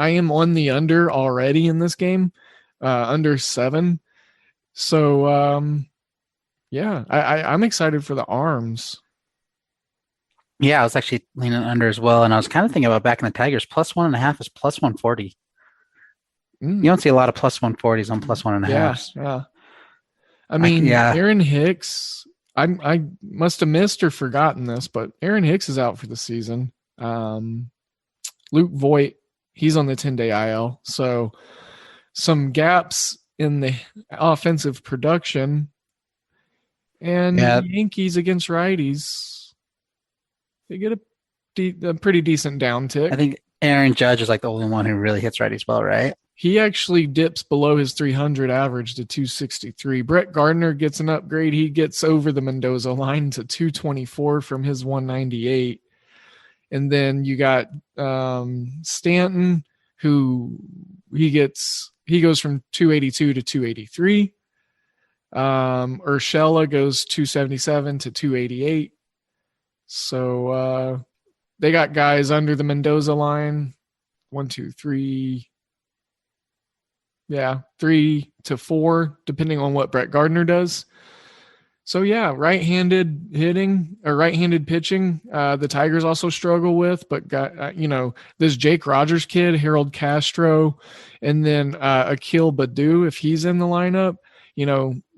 am on the under already in this game, under 7. So I'm excited for the arms. Yeah, I was actually leaning under as well, and I was kind of thinking about backing the Tigers. +1.5 is +140. You don't see a lot of +140s on +1.5. Yeah. I mean, yeah. Aaron Hicks, I must have missed or forgotten this, but Aaron Hicks is out for the season. Luke Voigt, he's on the 10-day IL. So some gaps in the offensive production. And Yankees against righties, they get a pretty decent downtick. I think Aaron Judge is like the only one who really hits righties well, right? He actually dips below his 300 average to 263. Brett Gardner gets an upgrade. He gets over the Mendoza line to 224 from his 198. And then you got Stanton, who he goes from 282 to 283. Urshela goes 277 to 288. So they got guys under the Mendoza line. 1, 2, 3. Yeah, 3 to 4, depending on what Brett Gardner does. So yeah, right-handed hitting or right-handed pitching, the Tigers also struggle with, but got this Jake Rogers kid, Harold Castro, and then Akil Baddoo, if he's in the lineup,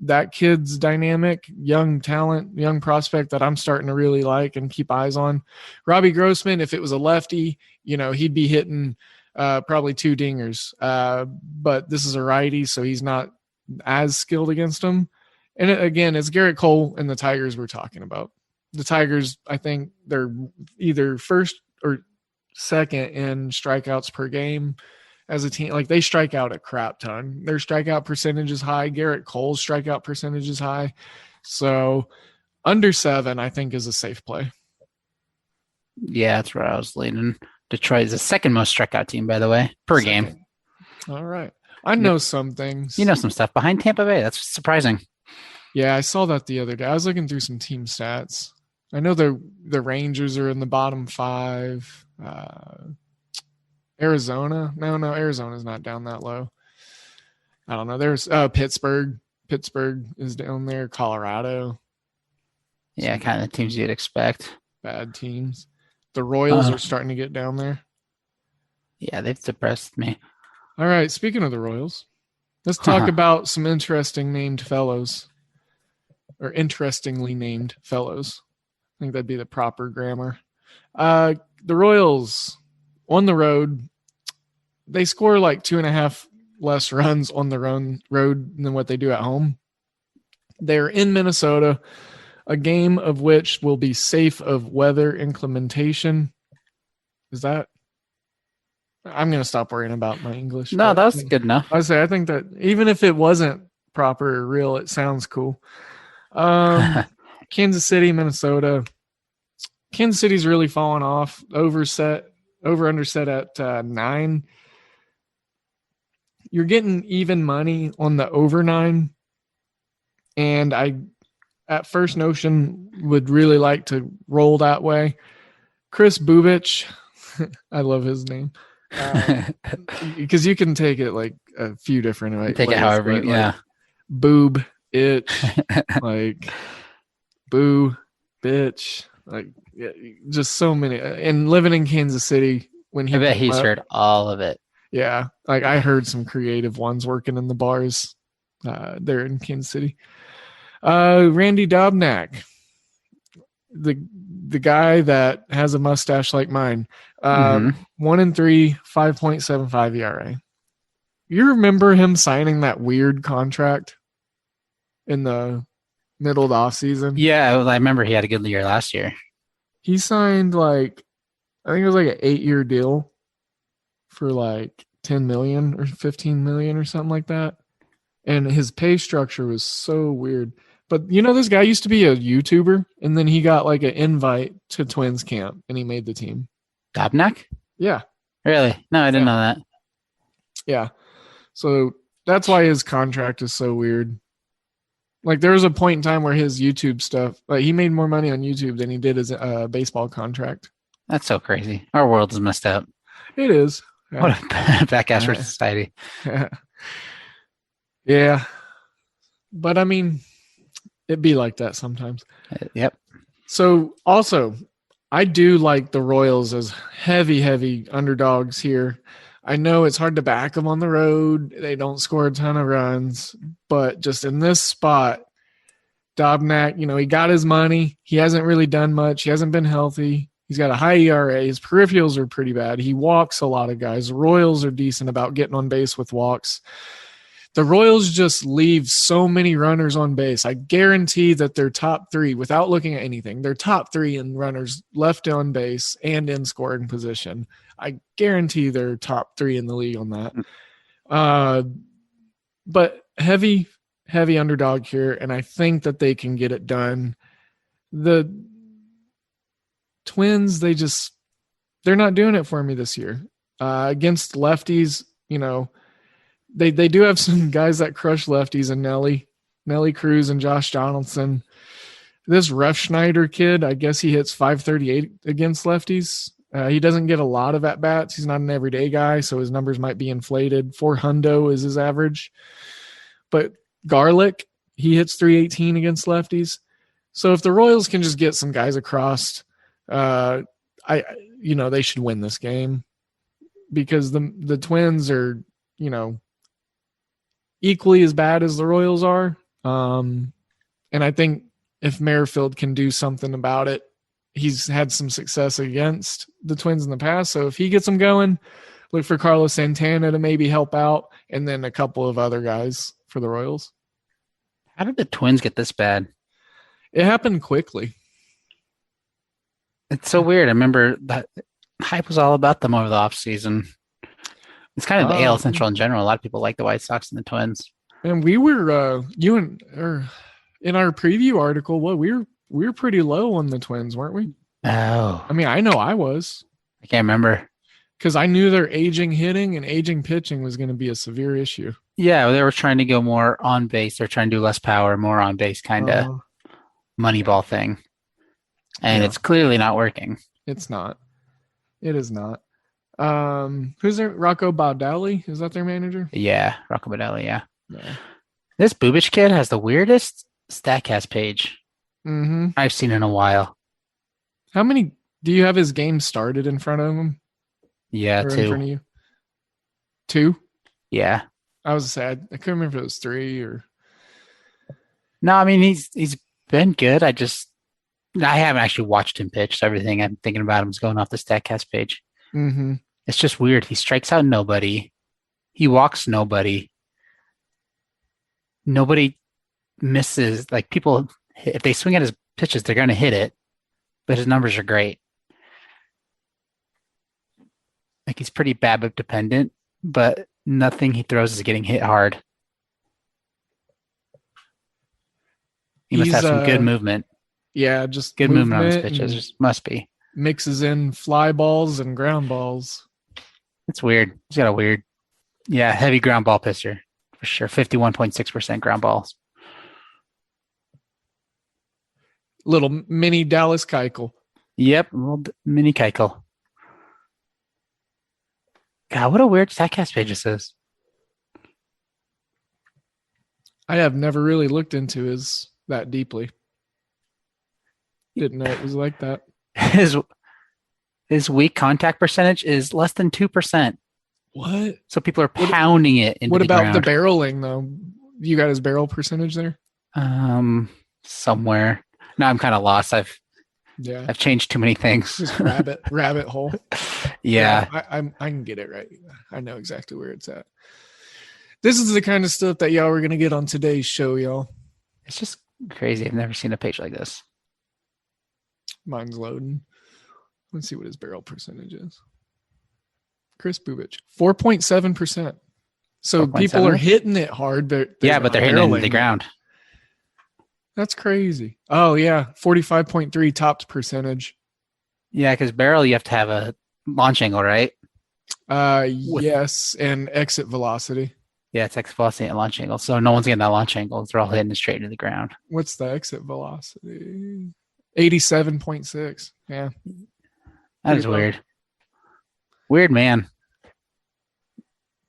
that kid's dynamic, young talent, young prospect that I'm starting to really like and keep eyes on. Robbie Grossman, if it was a lefty, he'd be hitting probably 2 dingers. But this is a righty, so he's not as skilled against him. And again, it's Garrett Cole and the Tigers we're talking about. The Tigers, I think they're either first or second in strikeouts per game as a team. Like they strike out a crap ton. Their strikeout percentage is high. Garrett Cole's strikeout percentage is high. So under 7, I think, is a safe play. Yeah, that's where I was leaning. Detroit is the second most strikeout team, by the way, per game. All right. I know some things. You know some stuff behind Tampa Bay. That's surprising. Yeah, I saw that the other day. I was looking through some team stats. I know the Rangers are in the bottom 5. Arizona. No, Arizona's not down that low. I don't know. There's Pittsburgh. Pittsburgh is down there. Colorado. Yeah, kind of teams you'd expect. Bad teams. The Royals are starting to get down there. Yeah, they've depressed me. All right. Speaking of the Royals, let's talk about some interesting named fellows, or interestingly named fellows. I think that'd be the proper grammar. The Royals on the road, they score like 2.5 less runs on the road than what they do at home. They're in Minnesota, a game of which will be safe of weather inclementation. Is that? I'm going to stop worrying about my English. No, that's good enough. I think that even if it wasn't proper or real, it sounds cool. Kansas City, Minnesota. Kansas City's really fallen off. Over under set at 9. you're getting even money on the over 9. And I, at first notion, would really like to roll that way. Chris Bubich, I love his name. Because you can take it like a few different ways. Take it however you, yeah. Boob, itch, like boo, bitch, like just so many. And living in Kansas City, when I bet he's heard all of it. Yeah, like I heard some creative ones working in the bars there in Kansas City. Randy Dobnak, the guy that has a mustache like mine. 1-3, 5.75 ERA. You remember him signing that weird contract in the middle of the offseason? Yeah, I remember he had a good year last year. He signed like, I think it was like an 8-year deal for like 10 million or 15 million or something like that. And his pay structure was so weird. But you know, this guy used to be a YouTuber, and then he got like an invite to Twins camp and he made the team. Dobnak? Yeah. Really? No, I didn't know that. Yeah. So that's why his contract is so weird. Like there was a point in time where his YouTube stuff, like he made more money on YouTube than he did his baseball contract. That's so crazy. Our world is messed up. It is. Yeah. What a backass for society. Yeah. But I mean, it'd be like that sometimes. Yep. So also, I do like the Royals as heavy underdogs here. I know it's hard to back them on the road. They don't score a ton of runs, but just in this spot, Dobnak, you know, he got his money. He hasn't really done much. He hasn't been healthy. He's got a high ERA. His peripherals are pretty bad. He walks a lot of guys. The Royals are decent about getting on base with walks. The Royals just leave so many runners on base. I guarantee that their top 3, without looking at anything, their top 3 in runners left on base and in scoring position. I guarantee they're top 3 in the league on that. But heavy underdog here, and I think that they can get it done. The Twins, they're not doing it for me this year. Against lefties, you know, they do have some guys that crush lefties, and Nelly Cruz and Josh Donaldson. This Ref Schneider kid, I guess he hits 538 against lefties. He doesn't get a lot of at-bats. He's not an everyday guy, so his numbers might be inflated. 400 is his average. But Garlick, he hits 318 against lefties. So if the Royals can just get some guys across, they should win this game, because the Twins are, you know, equally as bad as the Royals are. And I think if Merrifield can do something about it, he's had some success against the Twins in the past. So if he gets them going, look for Carlos Santana to maybe help out, and then a couple of other guys for the Royals. How did the Twins get this bad? It happened quickly. It's so weird. I remember that hype was all about them over the offseason. It's kind of the AL Central in general. A lot of people like the White Sox and the Twins. And we were in our preview article, we were pretty low on the Twins, weren't we? Oh. I mean, I know I was. I can't remember. Because I knew their aging hitting and aging pitching was going to be a severe issue. Yeah, they were trying to go more on base. They're trying to do less power, more on base kind of Moneyball thing. And it's clearly not working. It's not. It is not. Who's their Rocco Baldelli? Is that their manager? Yeah, Rocco Baldelli, yeah. This Bubich kid has the weirdest StatCast page I've seen in a while. How many do you have his game started in front of him? Yeah, or 2. In front of you? 2? Yeah. I was sad. I couldn't remember if it was 3 or. No, I mean he's been good. I haven't actually watched him pitch. So everything I'm thinking about him is going off the StatCast page. Mm-hmm. It's just weird. He strikes out nobody. He walks nobody. Nobody misses. Like, people, if they swing at his pitches, they're going to hit it. But his numbers are great. Like, he's pretty BABIP dependent, but nothing he throws is getting hit hard. He must have some good movement. Yeah, just good movement on his pitches. Must be. Mixes in fly balls and ground balls. It's weird. He's got a weird Yeah, heavy ground ball pitcher for sure. 51.6% ground balls. Little mini Dallas Keuchel. Yep, little mini Keuchel. God, what a weird StatCast page this is. I have never really looked into his that deeply. Didn't know it was like that. His weak contact percentage is less than 2%. What? So people are pounding it into What the about ground. the barreling though? You got his barrel percentage there? Somewhere. No, I'm kind of lost. I've changed too many things. Just rabbit hole. Yeah. I can get it right. I know exactly where it's at. This is the kind of stuff that y'all were gonna get on today's show, y'all. It's just crazy. I've never seen a page like this. Mine's loading. Let's see what his barrel percentage is. Chris Bubich, 4.7%. So 4.7? people are hitting it hard, but they're hitting it into the ground. That's crazy. Oh yeah, 45.3 topped percentage. Yeah, because barrel you have to have a launch angle, right? Yes, and exit velocity. Yeah, it's exit velocity and launch angle. So no one's getting that launch angle. They're all hitting it straight into the ground. What's the exit velocity? 87.6. Yeah. That is weird. Weird, man.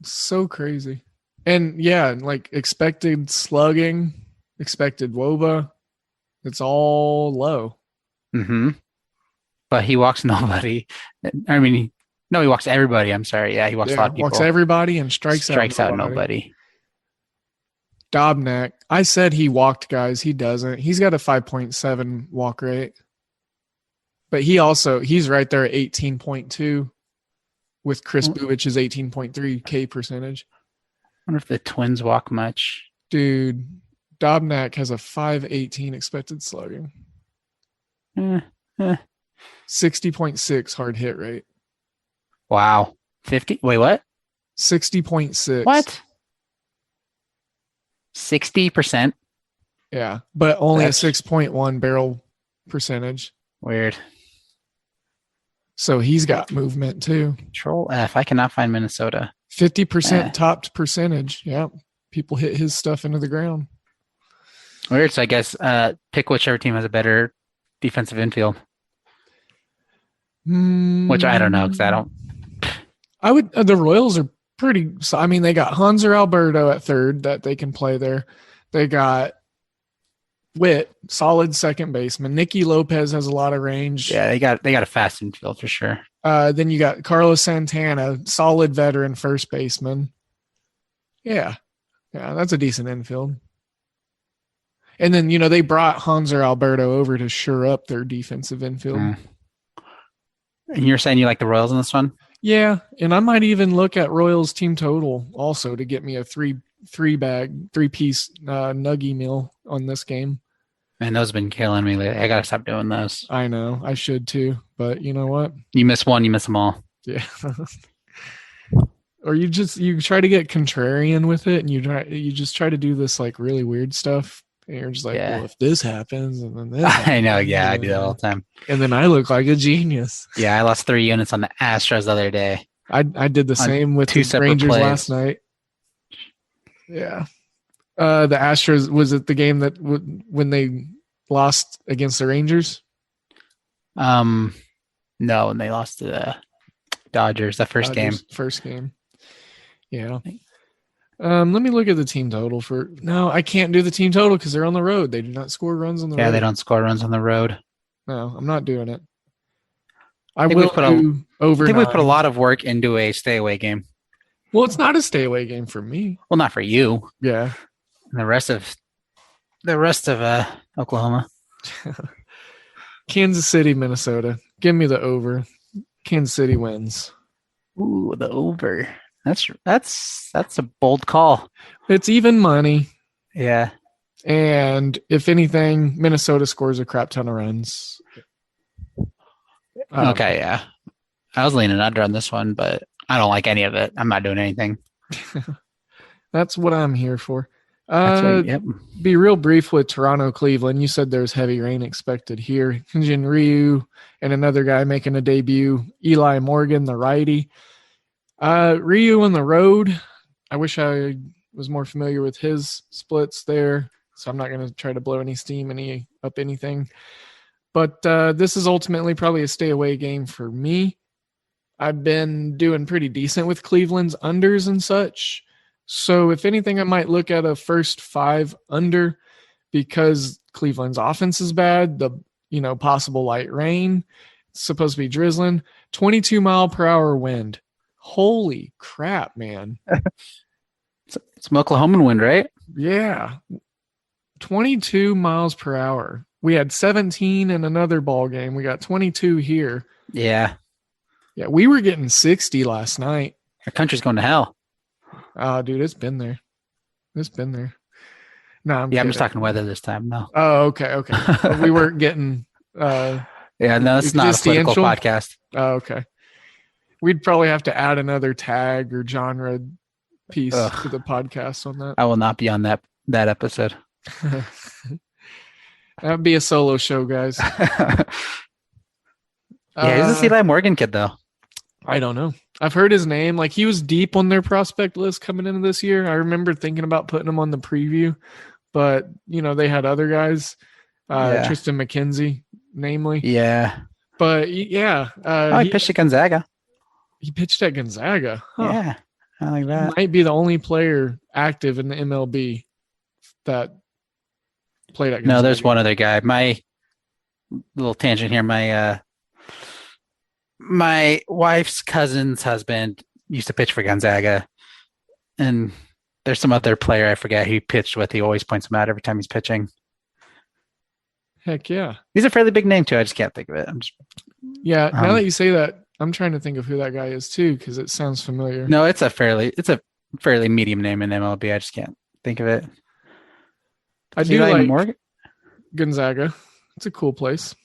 So crazy. And yeah, like expected slugging, expected WOBA, it's all low. Mm-hmm. But he walks nobody. I mean, he walks everybody. I'm sorry. Yeah, he walks a lot of people. Walks everybody and strikes out nobody. Dobnak. I said he walked guys. He doesn't. He's got a 5.7 walk rate. But he's right there at 18.2 with Chris Bubich's 18.3 K percentage. I wonder if the Twins walk much. Dude, Dobnak has a 5.18 expected slugging. 60.6 hard hit rate. Wow. 50? Wait, what? 60.6. What? 60%? Yeah, but only a 6.1 barrel percentage. Weird. So he's got movement too. Control F. I cannot find Minnesota. 50% topped percentage. Yeah. People hit his stuff into the ground. Weird. So I guess pick whichever team has a better defensive infield. Which I don't know because the Royals are pretty. I mean, they got Hanser Alberto at third that they can play there. They got Witt, solid second baseman. Nicky Lopez has a lot of range. Yeah, they got a fast infield for sure. Then you got Carlos Santana, solid veteran first baseman. Yeah, that's a decent infield. And then they brought Hanser Alberto over to shore up their defensive infield. And you're saying you like the Royals in this one? Yeah, and I might even look at Royals team total also to get me a three-piece nuggy meal on this game. Man, those have been killing me lately. I gotta stop doing those. I know, I should too, but you know what? You miss one, you miss them all. Yeah. Or you try to get contrarian with it, and you just try to do this like really weird stuff. And you're just like, well, if this happens, and then this happens, I know, yeah, I do that all the time. And then I look like a genius. Yeah, I lost 3 units on the Astros the other day. I did the same with the Rangers last night. Yeah. The Astros, was it the game that when they lost against the Rangers? No, when they lost to the Dodgers, the first game. First game. Yeah. Let me look at the team total no, I can't do the team total because they're on the road. They do not score runs on the road. Yeah, they don't score runs on the road. No, I'm not doing it. I think we put a lot of work into a stay away game. Well, it's not a stay away game for me. Well, not for you. Yeah. And the rest of Oklahoma. Kansas City, Minnesota. Give me the over. Kansas City wins. Ooh, the over. That's a bold call. It's even money. Yeah. And if anything, Minnesota scores a crap ton of runs. Okay, yeah. I was leaning under on this one, but I don't like any of it. I'm not doing anything. That's what I'm here for. Yep. Be real brief with Toronto, Cleveland. You said there's heavy rain expected here. Hyunjin Ryu and another guy making a debut, Eli Morgan, the righty. Ryu on the road, I wish I was more familiar with his splits there. So I'm not going to try to blow any steam up anything. But this is ultimately probably a stay away game for me. I've been doing pretty decent with Cleveland's unders and such. So if anything, I might look at a first 5 under because Cleveland's offense is bad. The possible light rain. It's supposed to be drizzling. 22-mile-per-hour wind. Holy crap, man. It's Oklahoman wind, right? Yeah. 22 miles per hour. We had 17 in another ball game. We got 22 here. Yeah. Yeah, we were getting 60 last night. Our country's going to hell. Oh, dude, it's been there. It's been there. No, I'm just talking weather this time. No. Oh, okay. But we weren't getting yeah, no, it's not a political podcast. Oh, okay. We'd probably have to add another tag or genre piece to the podcast on that. I will not be on that episode. That'd be a solo show, guys. Who's this Eli Morgan kid, though? I don't know. I've heard his name. Like, he was deep on their prospect list coming into this year. I remember thinking about putting him on the preview, but, they had other guys. Tristan McKenzie, namely. Yeah. But, yeah. He pitched at Gonzaga. He pitched at Gonzaga. Huh. Yeah. I like that. He might be the only player active in the MLB that played at Gonzaga. No, there's one other guy. My little tangent here. My wife's cousin's husband used to pitch for Gonzaga, and there's some other player I forget who he pitched with. He always points him out every time he's pitching. Heck yeah. He's a fairly big name too. I just can't think of it. Now that you say that, I'm trying to think of who that guy is too, because it sounds familiar. No, it's a fairly medium name in MLB. I just can't think of it. I do like Morgan? Gonzaga. It's a cool place.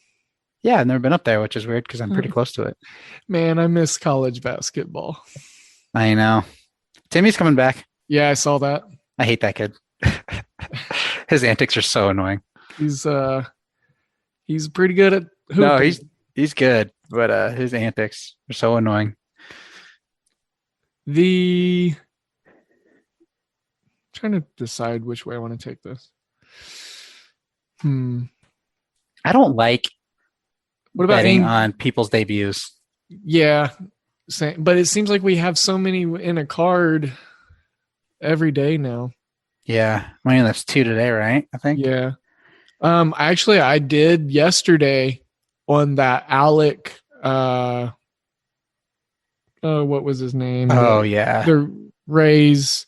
Yeah, I've never been up there, which is weird because I'm pretty close to it. Man, I miss college basketball. I know. Timmy's coming back. Yeah, I saw that. I hate that kid. His antics are so annoying. He's pretty good at hooping. No, he's good, but his antics are so annoying. I'm trying to decide which way I want to take this. I don't like betting on people's debuts. Yeah, but it seems like we have so many in a card every day now. Yeah, I mean that's 2 today, right? I think. Yeah. Actually, I did yesterday on that Alec. What was his name? Oh yeah, the Rays.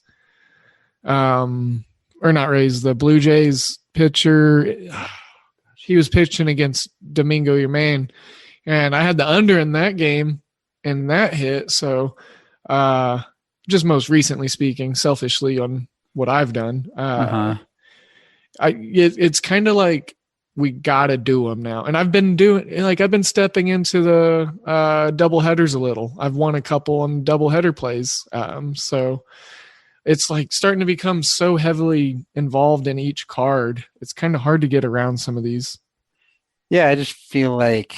Or not Rays. The Blue Jays pitcher. He was pitching against Domingo Germán, and I had the under in that game, and that hit. So, just most recently speaking, selfishly on what I've done, it's kind of like we got to do them now. And I've been stepping into the double headers a little. I've won a couple on double header plays. So it's like starting to become so heavily involved in each card. It's kind of hard to get around some of these. Yeah, I just feel like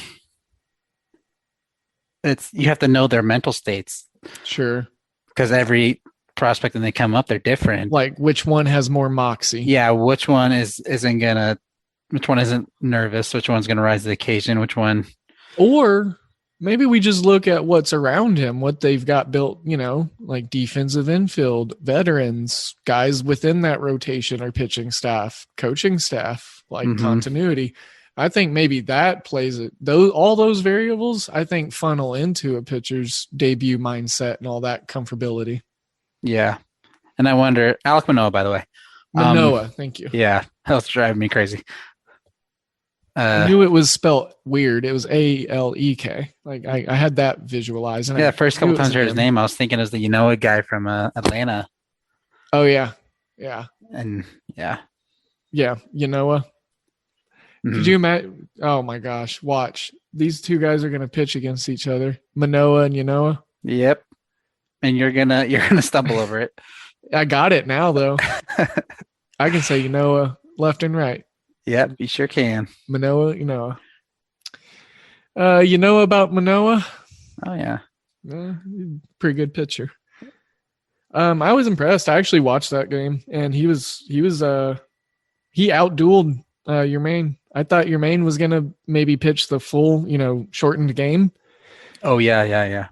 you have to know their mental states. Sure. Because every prospect when they come up, they're different. Like which one has more moxie? Yeah, which one isn't nervous, which one's gonna rise to the occasion, which one. Or maybe we just look at what's around him, what they've got built, like defensive infield, veterans, guys within that rotation or pitching staff, coaching staff, like continuity. I think maybe that plays it. All those variables, I think, funnel into a pitcher's debut mindset and all that comfortability. Yeah. And I wonder, Alec Manoah, by the way. Manoah, thank you. Yeah, that was driving me crazy. I knew it was spelled weird. It was Alek. Like I had that visualized. And first couple times I heard his name, I was thinking it was the guy from Atlanta. Oh yeah, yeah, and yeah, Yanoa. Could you imagine? Oh my gosh, watch. These two guys are going to pitch against each other, Manoah and Yanoa. Yep, and you're gonna stumble over it. I got it now though. I can say Yanoa left and right. Yep, you sure can. Manoah, Yanoa. You know about Manoah? Oh yeah, pretty good pitcher. I was impressed. I actually watched that game, and he outdueled Yermaine. I thought Yermaine was gonna maybe pitch the full, shortened game, Oh yeah.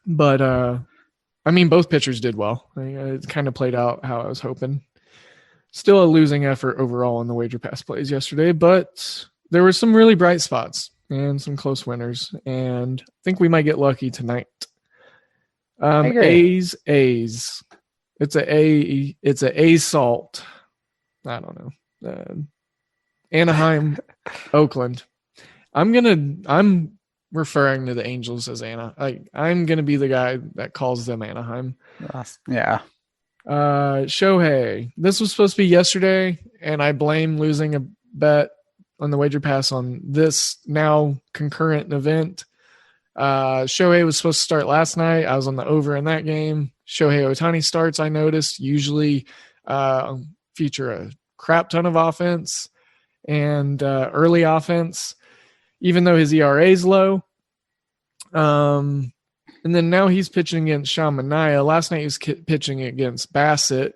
but I mean, both pitchers did well. It kind of played out how I was hoping. Still a losing effort overall in the wager pass plays yesterday, but there were some really bright spots and some close winners, and I think we might get lucky tonight. I agree. A's. It's a A salt. I don't know. Anaheim, Oakland. I'm referring to the Angels as I'm gonna be the guy that calls them Anaheim. Yeah. Shohei. This was supposed to be yesterday, and I blame losing a bet on the wager pass on this now concurrent event. Shohei was supposed to start last night. I was on the over in that game. Shohei Ohtani starts, I noticed, usually feature a crap ton of offense and early offense, even though his ERA is low. And then now he's pitching against Sean Manaea. Last night he was pitching against Bassett.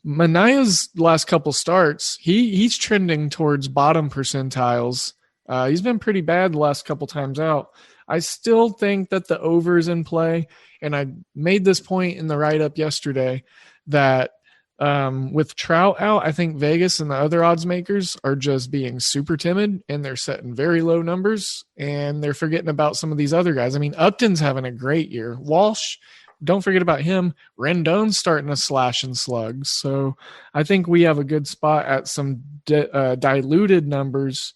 Manaea's last couple starts, he's trending towards bottom percentiles. He's been pretty bad the last couple times out. I still think that the over is in play, and I made this point in the write-up yesterday that with Trout out, I think Vegas and the other odds makers are just being super timid, and they're setting very low numbers, and they're forgetting about some of these other guys. I mean, Upton's having a great year. Walsh, don't forget about him. Rendon's starting to slash and slug. So I think we have a good spot at some diluted numbers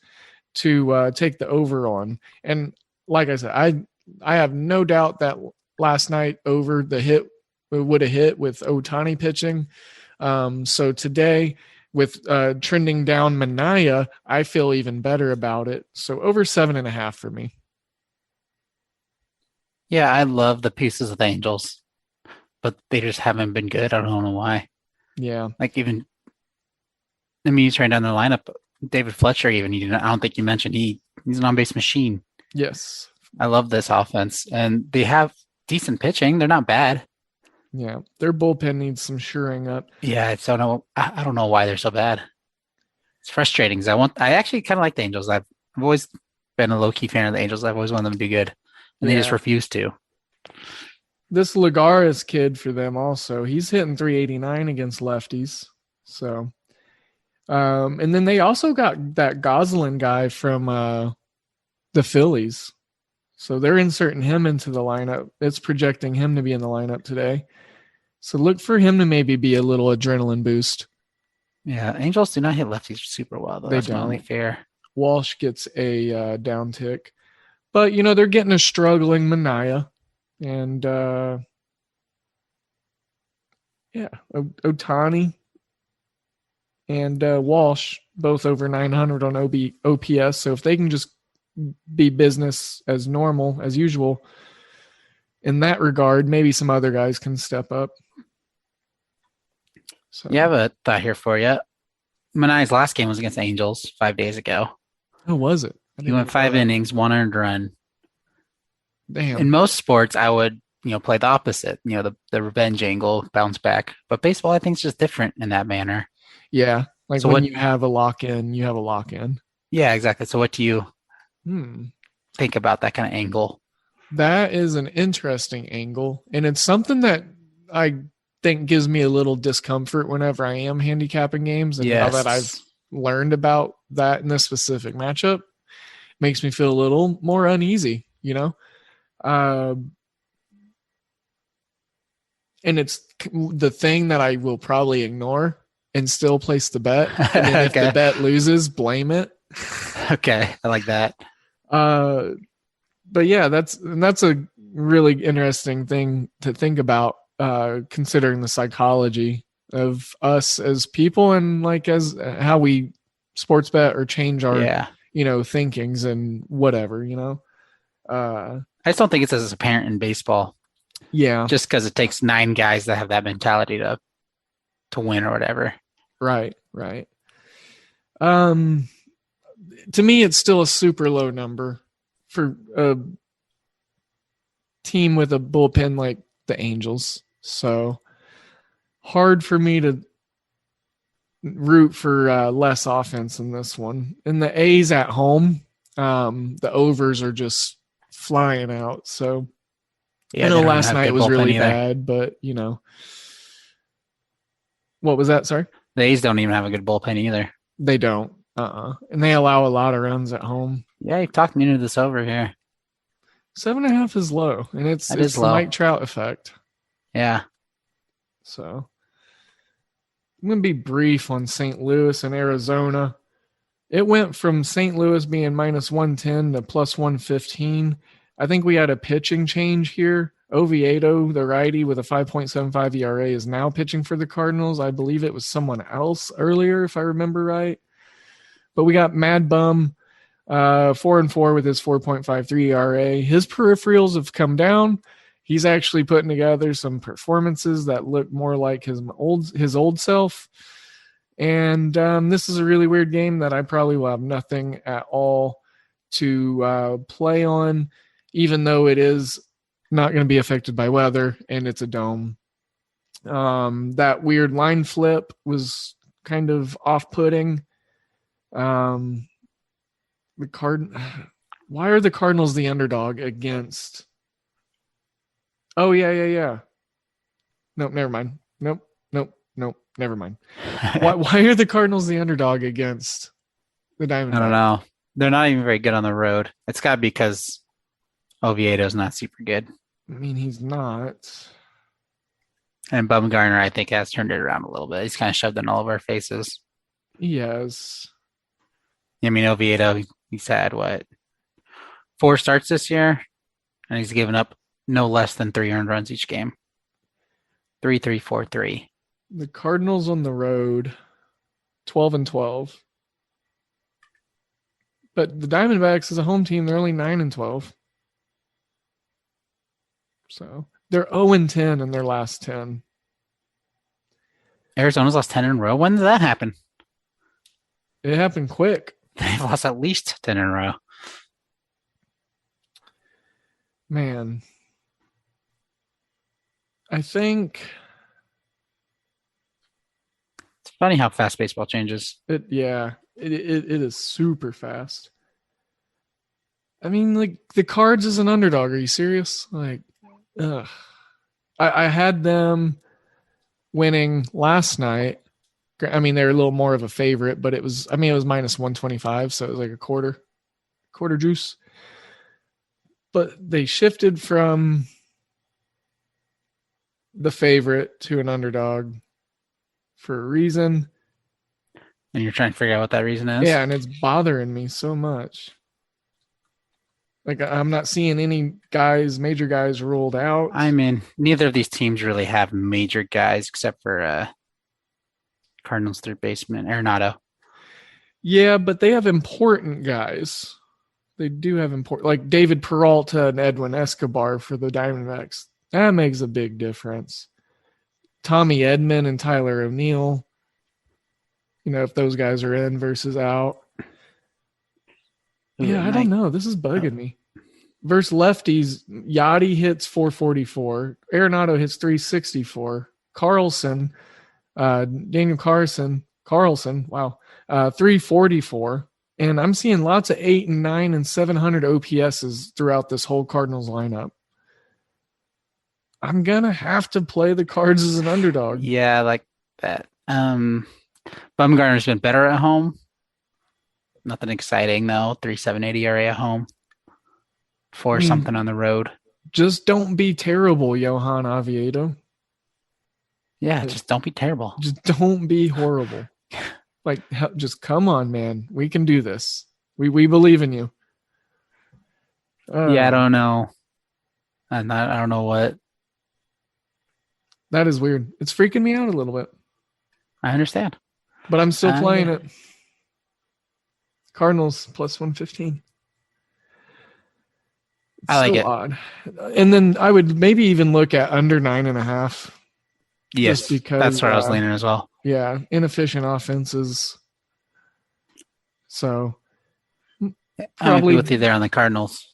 to take the over on. And like I said, I have no doubt that last night over the hit would have hit with Ohtani pitching. So today with trending down Manaea, I feel even better about it. So over 7.5 for me. Yeah, I love the pieces of the Angels, but they just haven't been good. I don't know why. Yeah. Like you turn down the lineup. David Fletcher, I don't think you mentioned he's an on-base machine. Yes. I love this offense, and they have decent pitching. They're not bad. Yeah, their bullpen needs some shoring up. Yeah, I don't know why they're so bad. It's frustrating. I actually kind of like the Angels. I've always been a low-key fan of the Angels. I've always wanted them to be good, and they just refuse to. This Lagares kid for them also, he's hitting 389 against lefties. So, and then they also got that Goslin guy from the Phillies. So they're inserting him into the lineup. It's projecting him to be in the lineup today. So look for him to maybe be a little adrenaline boost. Yeah, Angels do not hit lefties super well, though. That's not only fair. Walsh gets a down tick. But, they're getting a struggling Manaea. And, Ohtani and Walsh, both over 900 on OPS. So if they can just be business as normal, as usual, in that regard, maybe some other guys can step up. So you have a thought here for you. Manaea's last game was against the Angels 5 days ago. How was it? He went 5 innings, 1 earned run. Damn. In most sports, I would, play the opposite, the revenge angle, bounce back. But baseball, I think, is just different in that manner. Yeah. Like so when you have a lock-in, you have a lock-in. Yeah, exactly. So what do you think about that kind of angle? That is an interesting angle. And it's something that I think gives me a little discomfort whenever I am handicapping games. And now that I've learned about that in this specific matchup, makes me feel a little more uneasy, and it's the thing that I will probably ignore and still place the bet. And then if the bet loses, blame it. Okay. I like that. But yeah, that's a really interesting thing to think about, considering the psychology of us as people and as how we sports bet or change our, thinkings and whatever, I just don't think it's as apparent in baseball. Yeah. Just because it takes 9 guys that have that mentality to win or whatever. Right. To me, it's still a super low number for a team with a bullpen like the Angels. So hard for me to root for less offense in this one. And the A's at home, the overs are just flying out. So Yeah, I they know don't even last have night good was bullpen really either. bad, but what was that? Sorry. The A's don't even have a good bullpen either. They don't. And they allow a lot of runs at home. Yeah, you've talked me into this over here. 7.5 is low, and it's That is the low. Mike Trout effect. Yeah. So I'm going to be brief on St. Louis and Arizona. It went from St. Louis being minus 110 to plus 115. I think we had a pitching change here. Oviedo, the righty with a 5.75 ERA, is now pitching for the Cardinals. I believe it was someone else earlier, if I remember right. But we got Mad Bum, 4-4 with his 4.53 ERA. His peripherals have come down. He's actually putting together some performances that look more like his old self. And this is a really weird game that I probably will have nothing at all to play on, even though it is not going to be affected by weather and it's a dome. That weird line flip was kind of off-putting. Why are the Cardinals the underdog against? Oh, yeah. Nope, never mind. Nope, never mind. Why are the Cardinals the underdog against the Diamondbacks? I don't know. They're not even very good on the road. It's got to be because Oviedo's not super good. I mean, he's not. And Bumgarner, I think, has turned it around a little bit. He's kind of shoved in all of our faces. He has. I mean, Oviedo, he's had, 4 starts this year? And he's given up no less than 3 earned runs each game. 3-3, 4-3. The Cardinals on the road, 12-12. But the Diamondbacks as a home team, they're only 9-12. So they're 0-10 in their last 10. Arizona's lost 10 in a row. When did that happen? It happened quick. They've lost at least 10 in a row. Man. I think it's funny how fast baseball changes. it is super fast. I mean, like, the Cards is an underdog. Are you serious? Like, ugh. I had them winning last night. I mean, they're a little more of a favorite, but it was minus 125, so it was like a quarter juice. But they shifted from the favorite to an underdog for a reason. And you're trying to figure out what that reason is? Yeah, and it's bothering me so much. Like, I'm not seeing any major guys ruled out. I mean, neither of these teams really have major guys except for Cardinals third baseman, Arenado. Yeah, but they have important guys. They do have important, like David Peralta and Edwin Escobar for the Diamondbacks. That makes a big difference. Tommy Edman and Tyler O'Neill, if those guys are in versus out. Yeah, I don't know. This is bugging me. Versus lefties, Yachty hits 444. Arenado hits 364. Carlson, Daniel Carlson, wow, 344. And I'm seeing lots of 8 and 9 and 700 OPSs throughout this whole Cardinals lineup. I'm going to have to play the Cards as an underdog. Yeah, like that. Bumgarner's been better at home. Nothing exciting, though. 3.78 ERA at home. 4 something on the road. Just don't be terrible, Johan Oviedo. Yeah, just don't be terrible. Just don't be horrible. Like, just come on, man. We can do this. We believe in you. Yeah, I don't know. I don't know what. That is weird. It's freaking me out a little bit. I understand. But I'm still playing it. Cardinals plus 115. I like it. Odd. And then I would maybe even look at under 9.5. Yes, just because, that's where I was leaning as well. Yeah, inefficient offenses. So I'm with you there on the Cardinals.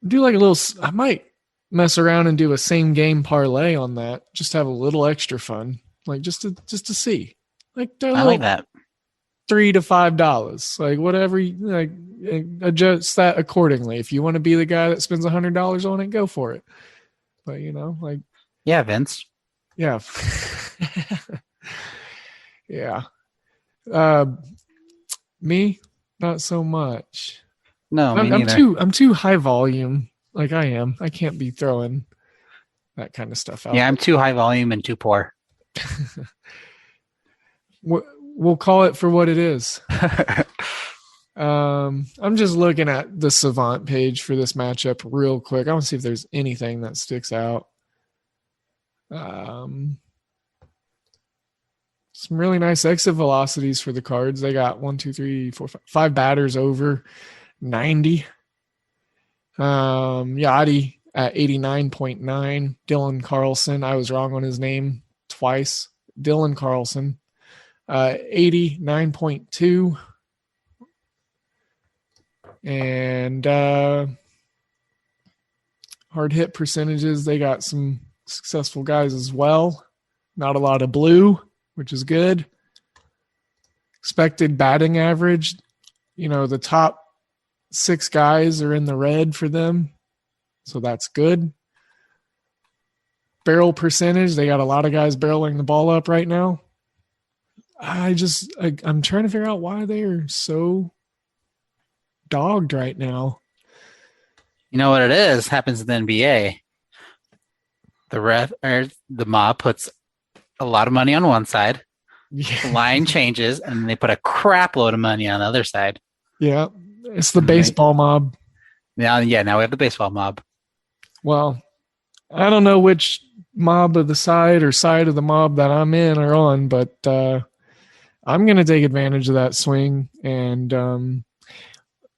Do like a little. I might mess around and do a same game parlay on that. Just have a little extra fun, like just to see, like I like that. $3 to $5, like whatever. Adjust that accordingly. If you want to be the guy that spends $100 on it, go for it. But yeah, Vince. Yeah, yeah. Me, not so much. No, me I'm neither. I'm too high volume. Like I am. I can't be throwing that kind of stuff out. Yeah, I'm too high volume and too poor. We'll call it for what it is. I'm just looking at the Savant page for this matchup real quick. I want to see if there's anything that sticks out. Some really nice exit velocities for the cards. They got 1, 2, 3, 4, 5 batters over 90. Yachty at 89.9. Dylan Carlson, I was wrong on his name twice. Dylan Carlson, 89.2. And hard hit percentages, they got some successful guys as well. Not a lot of blue, which is good. Expected batting average, the top 6 guys are in the red for them, so that's good. Barrel percentage, they got a lot of guys barreling the ball up right now. I'm trying to figure out why they are so dogged right now. You know what it is? Happens in the NBA. The mob puts a lot of money on one side. Yeah. The line changes, and they put a crap load of money on the other side. Yeah, it's the baseball mob. Now we have the baseball mob. Well, I don't know which mob of the side or side of the mob that I'm in or on, but I'm going to take advantage of that swing. And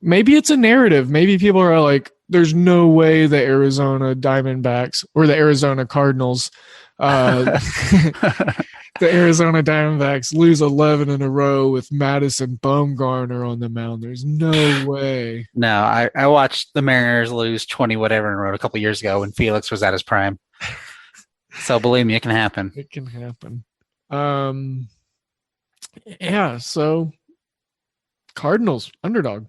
maybe it's a narrative. Maybe people are like, there's no way the Arizona Diamondbacks or the Arizona Cardinals, the Arizona Diamondbacks lose 11 in a row with Madison Bumgarner on the mound. There's no way. No, I watched the Mariners lose 20 whatever in a row a couple years ago when Felix was at his prime. So believe me, it can happen. It can happen. Yeah, so Cardinals, underdog.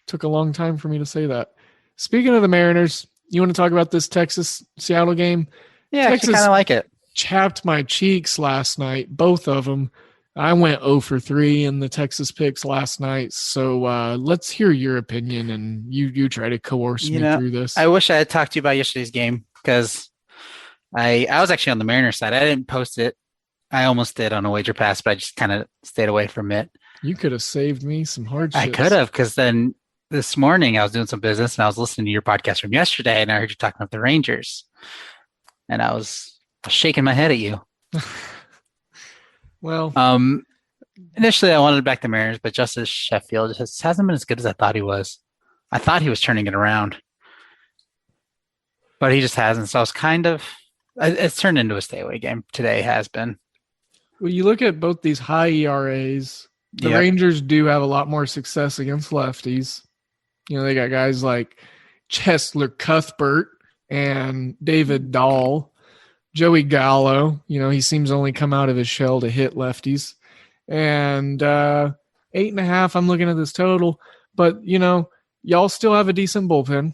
Took a long time for me to say that. Speaking of the Mariners, you want to talk about this Texas-Seattle game? Yeah, Texas I kind of like it. Chapped my cheeks last night, both of them. I went 0 for 3 in the Texas picks last night. So let's hear your opinion, and you try to coerce me through this. I wish I had talked to you about yesterday's game because I was actually on the Mariners side. I didn't post it. I almost did on a wager pass, but I just kind of stayed away from it. You could have saved me some hardships. I could have, because then this morning I was doing some business and I was listening to your podcast from yesterday, and I heard you talking about the Rangers, and I was shaking my head at you. Well, initially I wanted to back the Mariners, but Justice Sheffield just hasn't been as good as I thought he was. I thought he was turning it around, but he just hasn't. So I was it's turned into a stay away game today. Has been. Well, you look at both these high ERAs. The Rangers do have a lot more success against lefties. They got guys like Cheslor Cuthbert and David Dahl. Joey Gallo, he seems to only come out of his shell to hit lefties. And 8.5, I'm looking at this total. But, y'all still have a decent bullpen.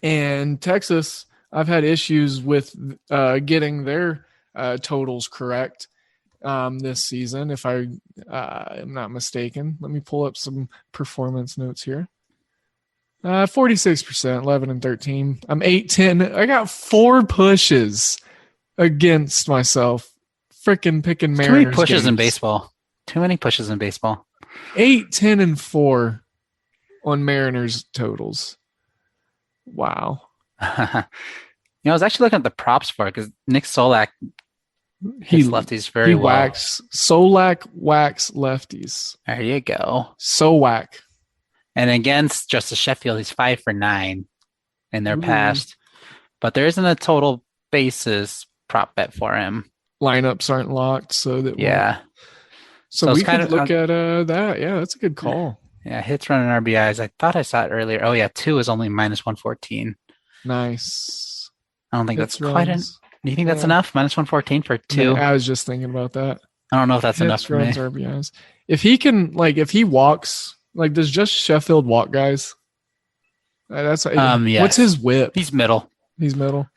And Texas, I've had issues with getting their totals correct this season, if I am not mistaken. Let me pull up some performance notes here. 46%, 11 and 13. I'm 8-10. I got 4 pushes against myself. Freaking picking Mariners. Too many pushes games. in baseball. Too many pushes in baseball. 8, 10, and 4 on Mariners totals. Wow. I was actually looking at the props for it because Nick Solak hits lefties very well. Solak whacks lefties. There you go. Solak. And against Justice Sheffield, he's 5 for 9 in their past. But there isn't a total basis prop bet for him. Lineups aren't locked, so that So we could look at that. Yeah, that's a good call. Yeah, hits, run, and RBIs. I thought I saw it earlier. Oh yeah, 2 is only minus 114. Nice. I don't think Hits, that's quite runs. Do you think that's Yeah. enough? Minus 114 for 2. I was just thinking about that. I don't know if that's enough Hits, for me. runs, RBIs. If he can, if he walks, does just Sheffield walk guys? That's Yes. What's his whip? He's middle. He's middle.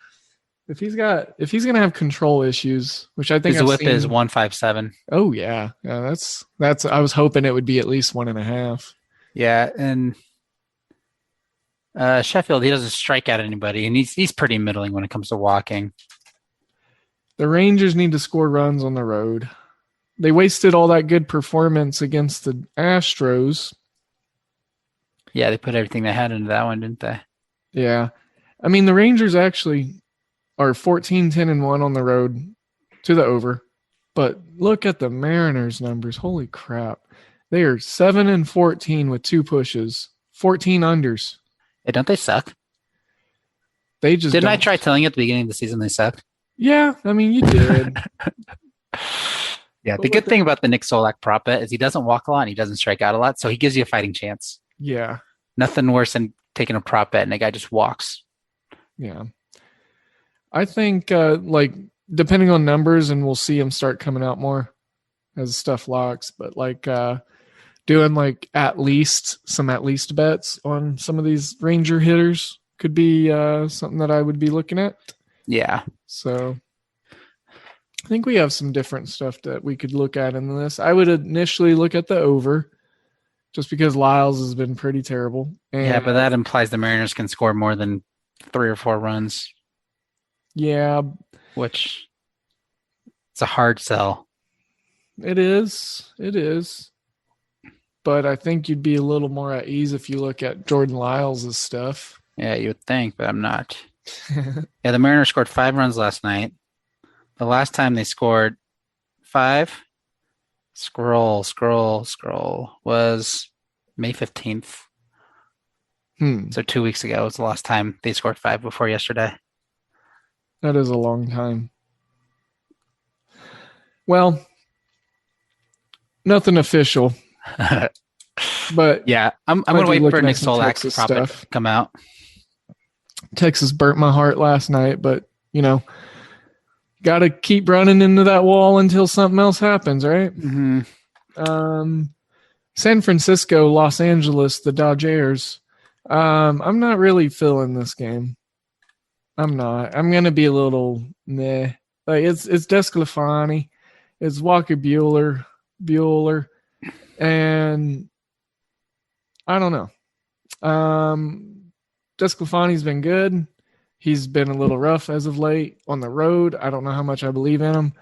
If he's gonna have control issues, which I think His whip is 157. Oh yeah, that's. I was hoping it would be at least 1.5. Yeah, and Sheffield, he doesn't strike out anybody, and he's pretty middling when it comes to walking. The Rangers need to score runs on the road. They wasted all that good performance against the Astros. Yeah, they put everything they had into that one, didn't they? Yeah. I mean, the Rangers actually are 14-10-1 on the road to the over. But look at the Mariners numbers. Holy crap. They are 7-14 with 2 pushes, 14 unders. Hey, don't they suck? They just Didn't I don't. try telling you at the beginning of the season they sucked? Yeah, I mean, you did. Yeah, But the good thing about the Nick Solak prop bet is he doesn't walk a lot and he doesn't strike out a lot, so he gives you a fighting chance. Yeah. Nothing worse than taking a prop bet and the guy just walks. Yeah. I think, depending on numbers, and we'll see him start coming out more as stuff locks, but doing at least bets on some of these Ranger hitters could be something that I would be looking at. Yeah. So I think we have some different stuff that we could look at in this. I would initially look at the over just because Lyles has been pretty terrible. And Yeah, but that implies the Mariners can score more than 3 or 4 runs. Yeah. Which it's a hard sell. It is. It is. But I think you'd be a little more at ease if you look at Jordan Lyles' stuff. Yeah, you would think, but I'm not. Yeah, the Mariners scored 5 runs last night. The last time they scored 5, scroll, was May 15th. So 2 weeks ago was the last time they scored 5 before yesterday. That is a long time. Well, nothing official. But yeah, I'm going to wait for Nick Solak's prop to come out. Texas burnt my heart last night, but, got to keep running into that wall until something else happens, right? Mm-hmm. San Francisco, Los Angeles, the Dodgers. I'm not really feeling this game. I'm not. I'm going to be a little meh. It's Desclafani. It's Walker Buehler, and I don't know. Desclafani's been good. He's been a little rough as of late on the road. I don't know how much I believe in him,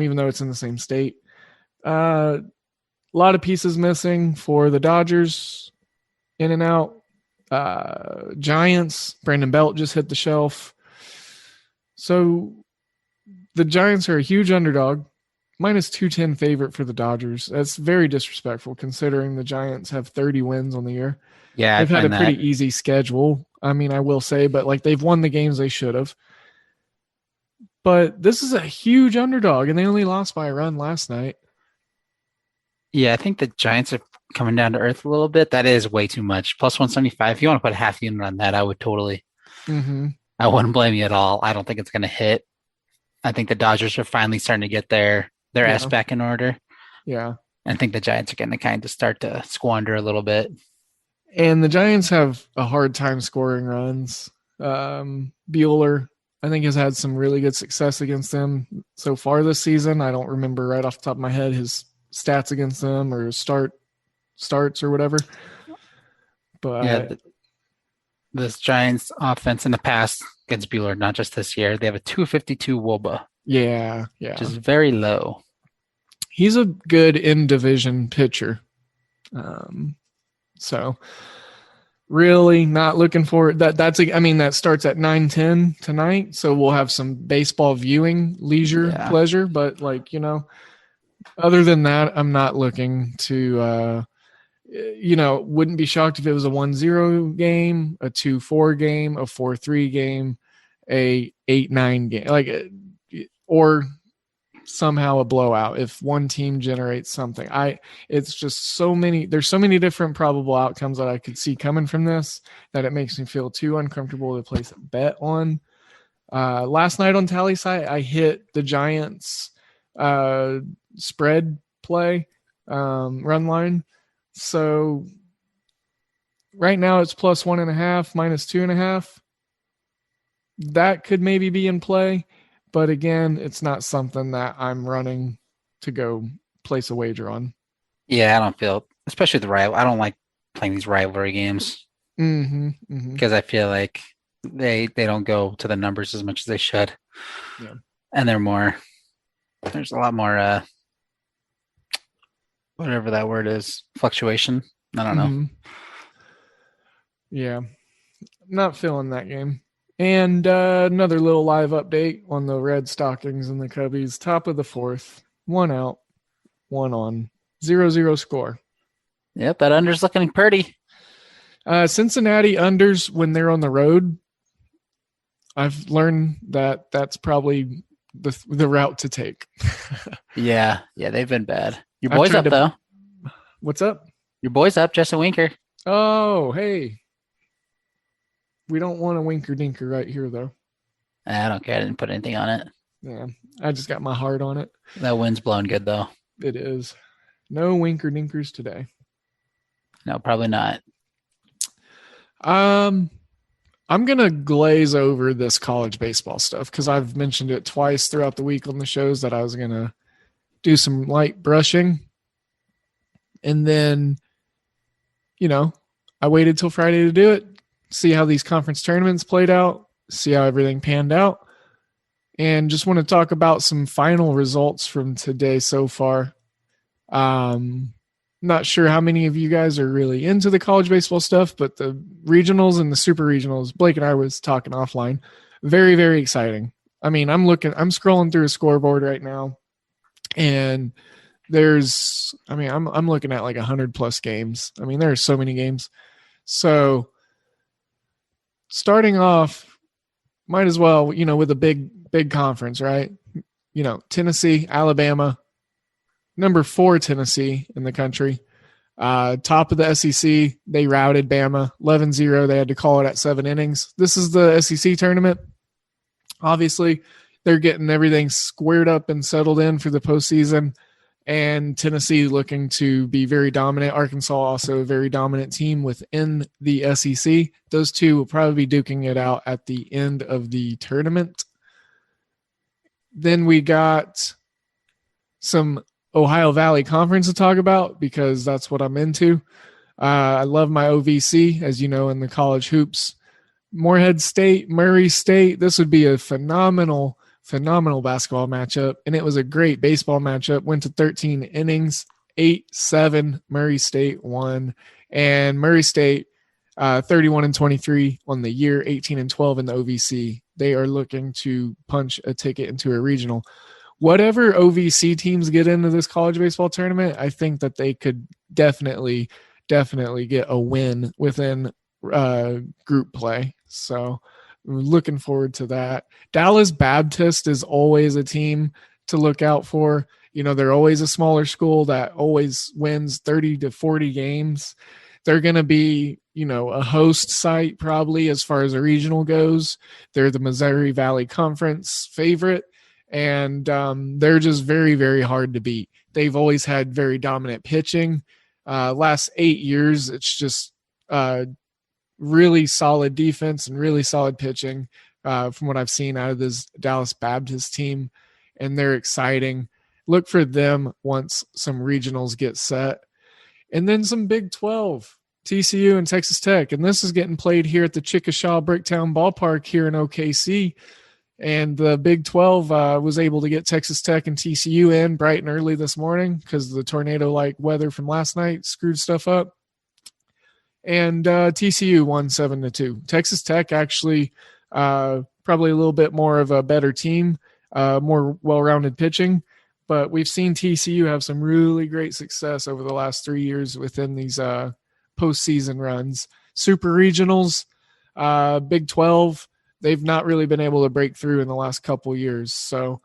even though it's in the same state. A lot of pieces missing for the Dodgers, in and out. Giants, Brandon Belt just hit the shelf. So the Giants are a huge underdog, minus 210 favorite for the Dodgers. That's very disrespectful considering the Giants have 30 wins on the year. Yeah, they've had a pretty easy schedule. I mean, I will say, but they've won the games they should have. But this is a huge underdog, and they only lost by a run last night. Yeah, I think the Giants are coming down to earth a little bit. That is way too much. Plus 175. If you want to put a half unit on that, I would totally. Mm-hmm. I wouldn't blame you at all. I don't think it's going to hit. I think the Dodgers are finally starting to get their ass back in order. Yeah. I think the Giants are going to kind of start to squander a little bit. And the Giants have a hard time scoring runs. Buehler, I think, has had some really good success against them so far this season. I don't remember right off the top of my head his stats against them or starts or whatever. But yeah, this Giants offense in the past against Buehler, not just this year, they have a 252 WOBA. Yeah. Which is very low. He's a good in-division pitcher. So really not looking forward. That starts at 9:10 tonight. So we'll have some baseball viewing pleasure. But other than that, I'm not looking to, wouldn't be shocked if it was a 1-0 game, a 2-4 game, a 4-3 game, a 8-9 game, or somehow a blowout if one team generates something. It's just there's so many different probable outcomes that I could see coming from this that it makes me feel too uncomfortable to place a bet on. Last night on Tally Site, I hit the Giants spread play run line. So right now it's plus 1.5, minus 2.5. That could maybe be in play, but again, it's not something that I'm running to go place a wager on. Yeah, I don't feel, especially the rival. I don't like playing these rivalry games because I feel like they don't go to the numbers as much as they should. Yeah, and there's a lot more whatever that word is, fluctuation. I don't know. Yeah, not feeling that game. And another little live update on the Red Stockings and the Cubbies. Top of the fourth, 1 out, 1 on, 0-0 score. Yep, that under's looking pretty. Cincinnati unders when they're on the road. I've learned that that's probably the route to take. Yeah, they've been bad. Your boy's up though. What's up? Your boy's up, Justin Winker. Oh, hey. We don't want a winker dinker right here, though. I don't care. I didn't put anything on it. Yeah, I just got my heart on it. That wind's blowing good, though. It is. No winker dinkers today. No, probably not. I'm going to glaze over this college baseball stuff because I've mentioned it twice throughout the week on the shows that I was going to do some light brushing. And then, I waited till Friday to do it. See how these conference tournaments played out, see how everything panned out, and just want to talk about some final results from today so far. Not sure how many of you guys are really into the college baseball stuff, but the regionals and the super regionals, Blake and I was talking offline, very, very exciting. I mean, I'm scrolling through a scoreboard right now, and I'm looking at like 100 plus games. I mean, there are so many games. So starting off, might as well, with a big conference, right? Tennessee, Alabama, number 4 Tennessee in the country. Top of the SEC, they routed Bama 11-0. They had to call it at 7 innings. This is the SEC tournament. Obviously, they're getting everything squared up and settled in for the postseason. And Tennessee looking to be very dominant. Arkansas also a very dominant team within the SEC. Those two will probably be duking it out at the end of the tournament. Then we got some Ohio Valley Conference to talk about because that's what I'm into. I love my OVC, as you know, in the college hoops. Morehead State, Murray State. This would be a phenomenal basketball matchup, and it was a great baseball matchup. Went to 13 innings, 8-7. Murray State won, and Murray State 31-23 on the year, 18-12 in the OVC. They are looking to punch a ticket into a regional. Whatever OVC teams get into this college baseball tournament, I think that they could definitely get a win within group play. So looking forward to that. Dallas Baptist is always a team to look out for. They're always a smaller school that always wins 30 to 40 games. They're going to be, a host site probably as far as a regional goes. They're the Missouri Valley Conference favorite, and they're just very, very hard to beat. They've always had very dominant pitching. Last 8 years, it's just really solid defense and really solid pitching from what I've seen out of this Dallas Baptist team, and they're exciting. Look for them once some regionals get set. And then some Big 12, TCU and Texas Tech. And this is getting played here at the Chickasha Bricktown Ballpark here in OKC. And the Big 12 was able to get Texas Tech and TCU in bright and early this morning because the tornado-like weather from last night screwed stuff up. And TCU won 7-2. Texas Tech actually probably a little bit more of a better team, more well-rounded pitching. But we've seen TCU have some really great success over the last 3 years within these postseason runs. Super regionals, Big 12, they've not really been able to break through in the last couple years. So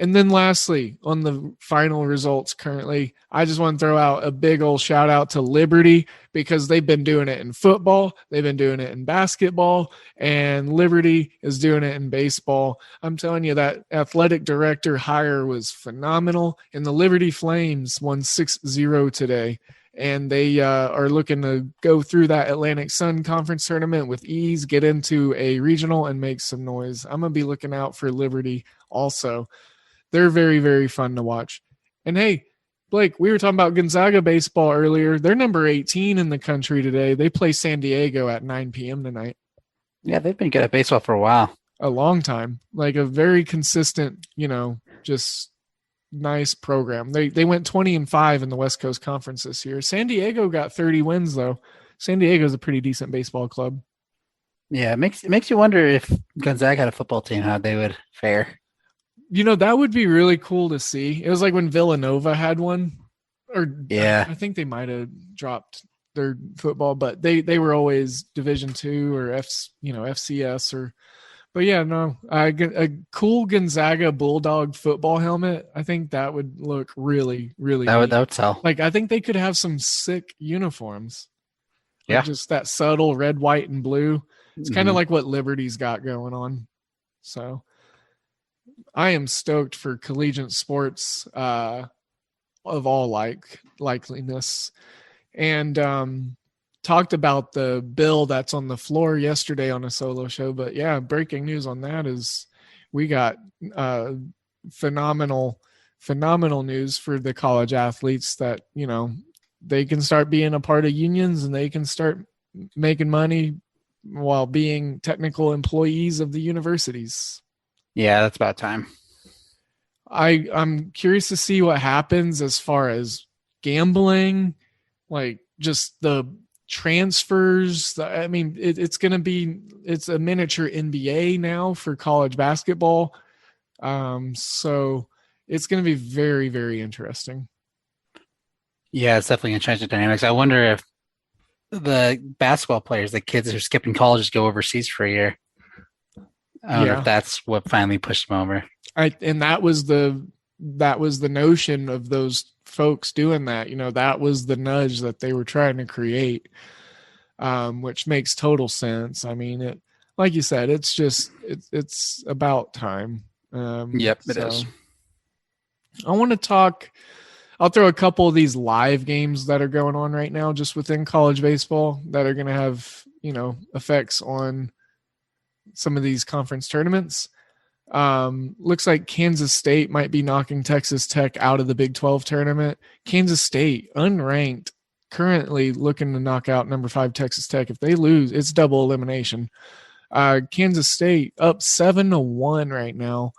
And then lastly, on the final results currently, I just want to throw out a big old shout out to Liberty because they've been doing it in football, they've been doing it in basketball, and Liberty is doing it in baseball. I'm telling you, that athletic director hire was phenomenal, and the Liberty Flames won 6-0 today. And they are looking to go through that Atlantic Sun Conference tournament with ease, get into a regional, and make some noise. I'm going to be looking out for Liberty also. They're very, very fun to watch. And hey, Blake, we were talking about Gonzaga baseball earlier. They're number 18 in the country today. They play San Diego at 9 p.m. tonight. Yeah, they've been good at baseball for a while. A long time. Like a very consistent, just nice program. They went 20-5 in the West Coast Conference this year. San Diego got 30 wins, though. San Diego's a pretty decent baseball club. Yeah, it makes you wonder if Gonzaga had a football team, how they would fare. That would be really cool to see. It was like when Villanova had one, or yeah, I think they might have dropped their football, but they were always Division II or FCS or. But yeah, no, a cool Gonzaga Bulldog football helmet. I think that would look really, really. That would sell. Like I think they could have some sick uniforms. Like yeah, just that subtle red, white, and blue. It's kind of like what Liberty's got going on. So. I am stoked for collegiate sports of all likeliness, and talked about the bill that's on the floor yesterday on a solo show. But yeah, breaking news on that is we got phenomenal news for the college athletes that they can start being a part of unions and they can start making money while being technical employees of the universities. Yeah, that's about time. I'm curious to see what happens as far as gambling, like just the transfers. It's going to be, it's a miniature NBA now for college basketball. So it's going to be very, very interesting. Yeah, it's definitely going to change the dynamics. I wonder if the basketball players, the kids that are skipping college, go overseas for a year. I wonder if that's what finally pushed them over. And that was the notion of those folks doing that. That was the nudge that they were trying to create, which makes total sense. I mean, it, like you said, it's about time. Yep, it is. I want to talk. I'll throw a couple of these live games that are going on right now, just within college baseball, that are going to have effects on some of these conference tournaments. Looks like Kansas State might be knocking Texas Tech out of the Big 12 tournament. Kansas State, unranked, currently looking to knock out number 5 Texas Tech. If they lose, it's double elimination. Kansas State up 7-1 right now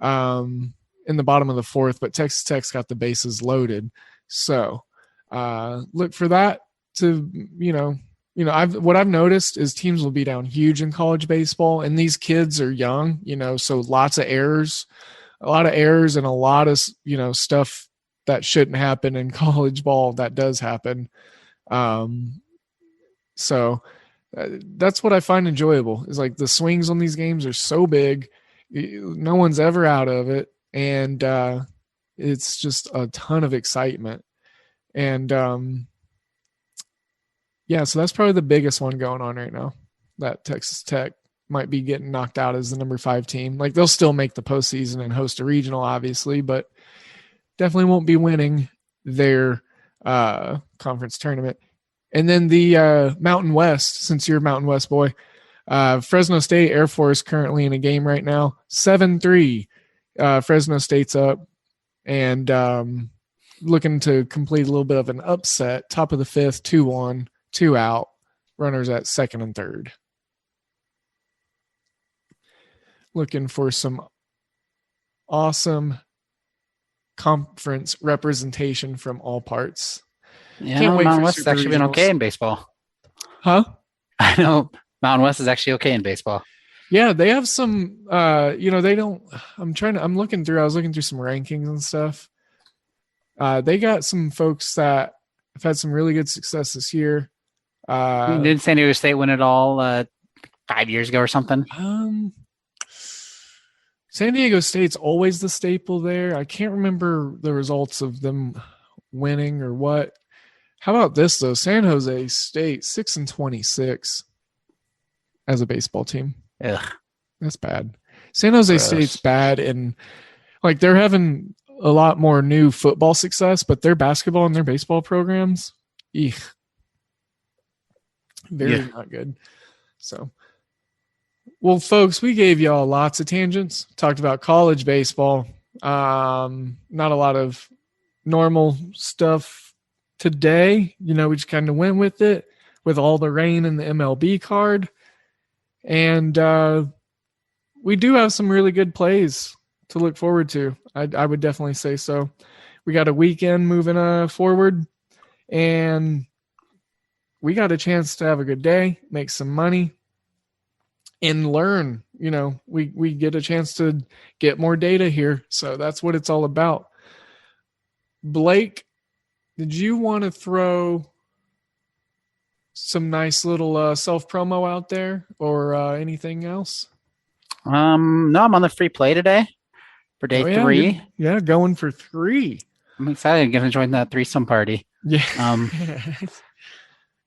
in the bottom of the 4th, but Texas Tech's got the bases loaded. So look for that to, what I've noticed is teams will be down huge in college baseball, and these kids are young, so lots of errors, and a lot of, stuff that shouldn't happen in college ball that does happen. So that's what I find enjoyable, is like the swings on these games are so big. No one's ever out of it. And it's just a ton of excitement. And, so that's probably the biggest one going on right now, that Texas Tech might be getting knocked out as the number 5 team. Like, they'll still make the postseason and host a regional, obviously, but definitely won't be winning their conference tournament. And then the Mountain West, since you're a Mountain West boy, Fresno State Air Force currently in a game right now, 7-3. Fresno State's up and looking to complete a little bit of an upset. Top of the 5th, 2-1. 2 out, runners at 2nd and 3rd. Looking for some awesome conference representation from all parts. Yeah, Can't wait Mountain for West has actually been okay in baseball. Huh? I know Mountain West is actually okay in baseball. Yeah, they have some, they don't, I was looking through some rankings and stuff. They got some folks that have had some really good success this year. Didn't San Diego State win it all 5 years ago or something? San Diego State's always the staple there. I can't remember the results of them winning or what. How about this though? San Jose State 6-26 as a baseball team. Ugh. That's bad. San Jose Gross. State's bad, and like they're having a lot more new football success, but their basketball and their baseball programs, very not good. So, well, folks, we gave y'all lots of tangents. Talked about college baseball. Not a lot of normal stuff today. We just kind of went with it with all the rain in the MLB card. And we do have some really good plays to look forward to. I would definitely say so. We got a weekend moving forward, and we got a chance to have a good day, make some money, and learn. We get a chance to get more data here. So that's what it's all about. Blake, did you want to throw some nice little self-promo out there or anything else? No, I'm on the free play today for day 3. Yeah, going for 3. I'm excited. I'm going to join that threesome party. Yeah.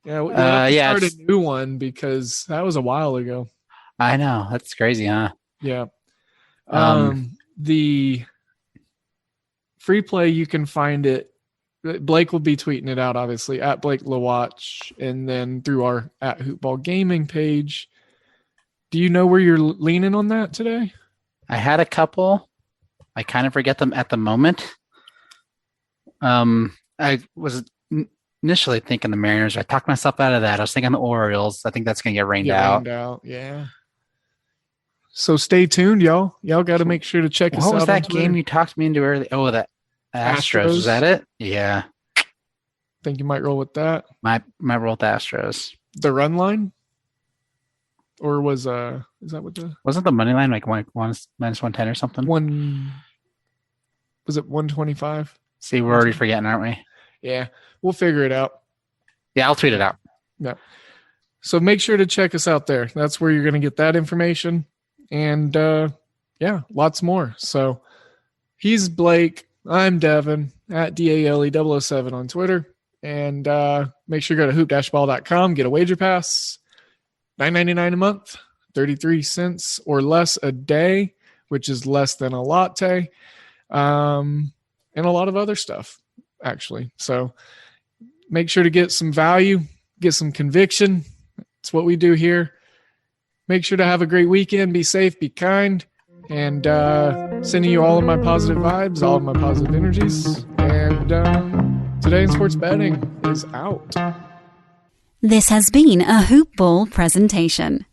We'll have to start a new one because that was a while ago. I know. That's crazy, huh? Yeah. The free play, you can find it. Blake will be tweeting it out, obviously, at Blake LaWatch, and then through our at Hoopball Gaming page. Do you know where you're leaning on that today? I had a couple. I kind of forget them at the moment. I was initially thinking the Mariners. I talked myself out of that. I was thinking the Orioles. I think that's going to get rained out. Yeah. So stay tuned, y'all. Y'all got to make sure to check us out. What was that game you talked me into earlier? Oh, that Astros. Was that it? Yeah. Think you might roll with that. Might roll with the Astros. The run line? Or was is that what wasn't the money line like minus 110 or something? Was it 125? See, we're already forgetting, aren't we? Yeah. We'll figure it out. Yeah, I'll tweet it out. Yeah. So make sure to check us out there. That's where you're going to get that information. And lots more. So he's Blake. I'm Devin at DALE007 on Twitter. And make sure you go to hoop-ball.com, get a wager pass. $9.99 a month, 33 cents or less a day, which is less than a latte, and a lot of other stuff, actually. So make sure to get some value, get some conviction. It's what we do here. Make sure to have a great weekend. Be safe, be kind, and sending you all of my positive vibes, all of my positive energies. And Today in Sports Betting is out. This has been a Hoop Ball presentation.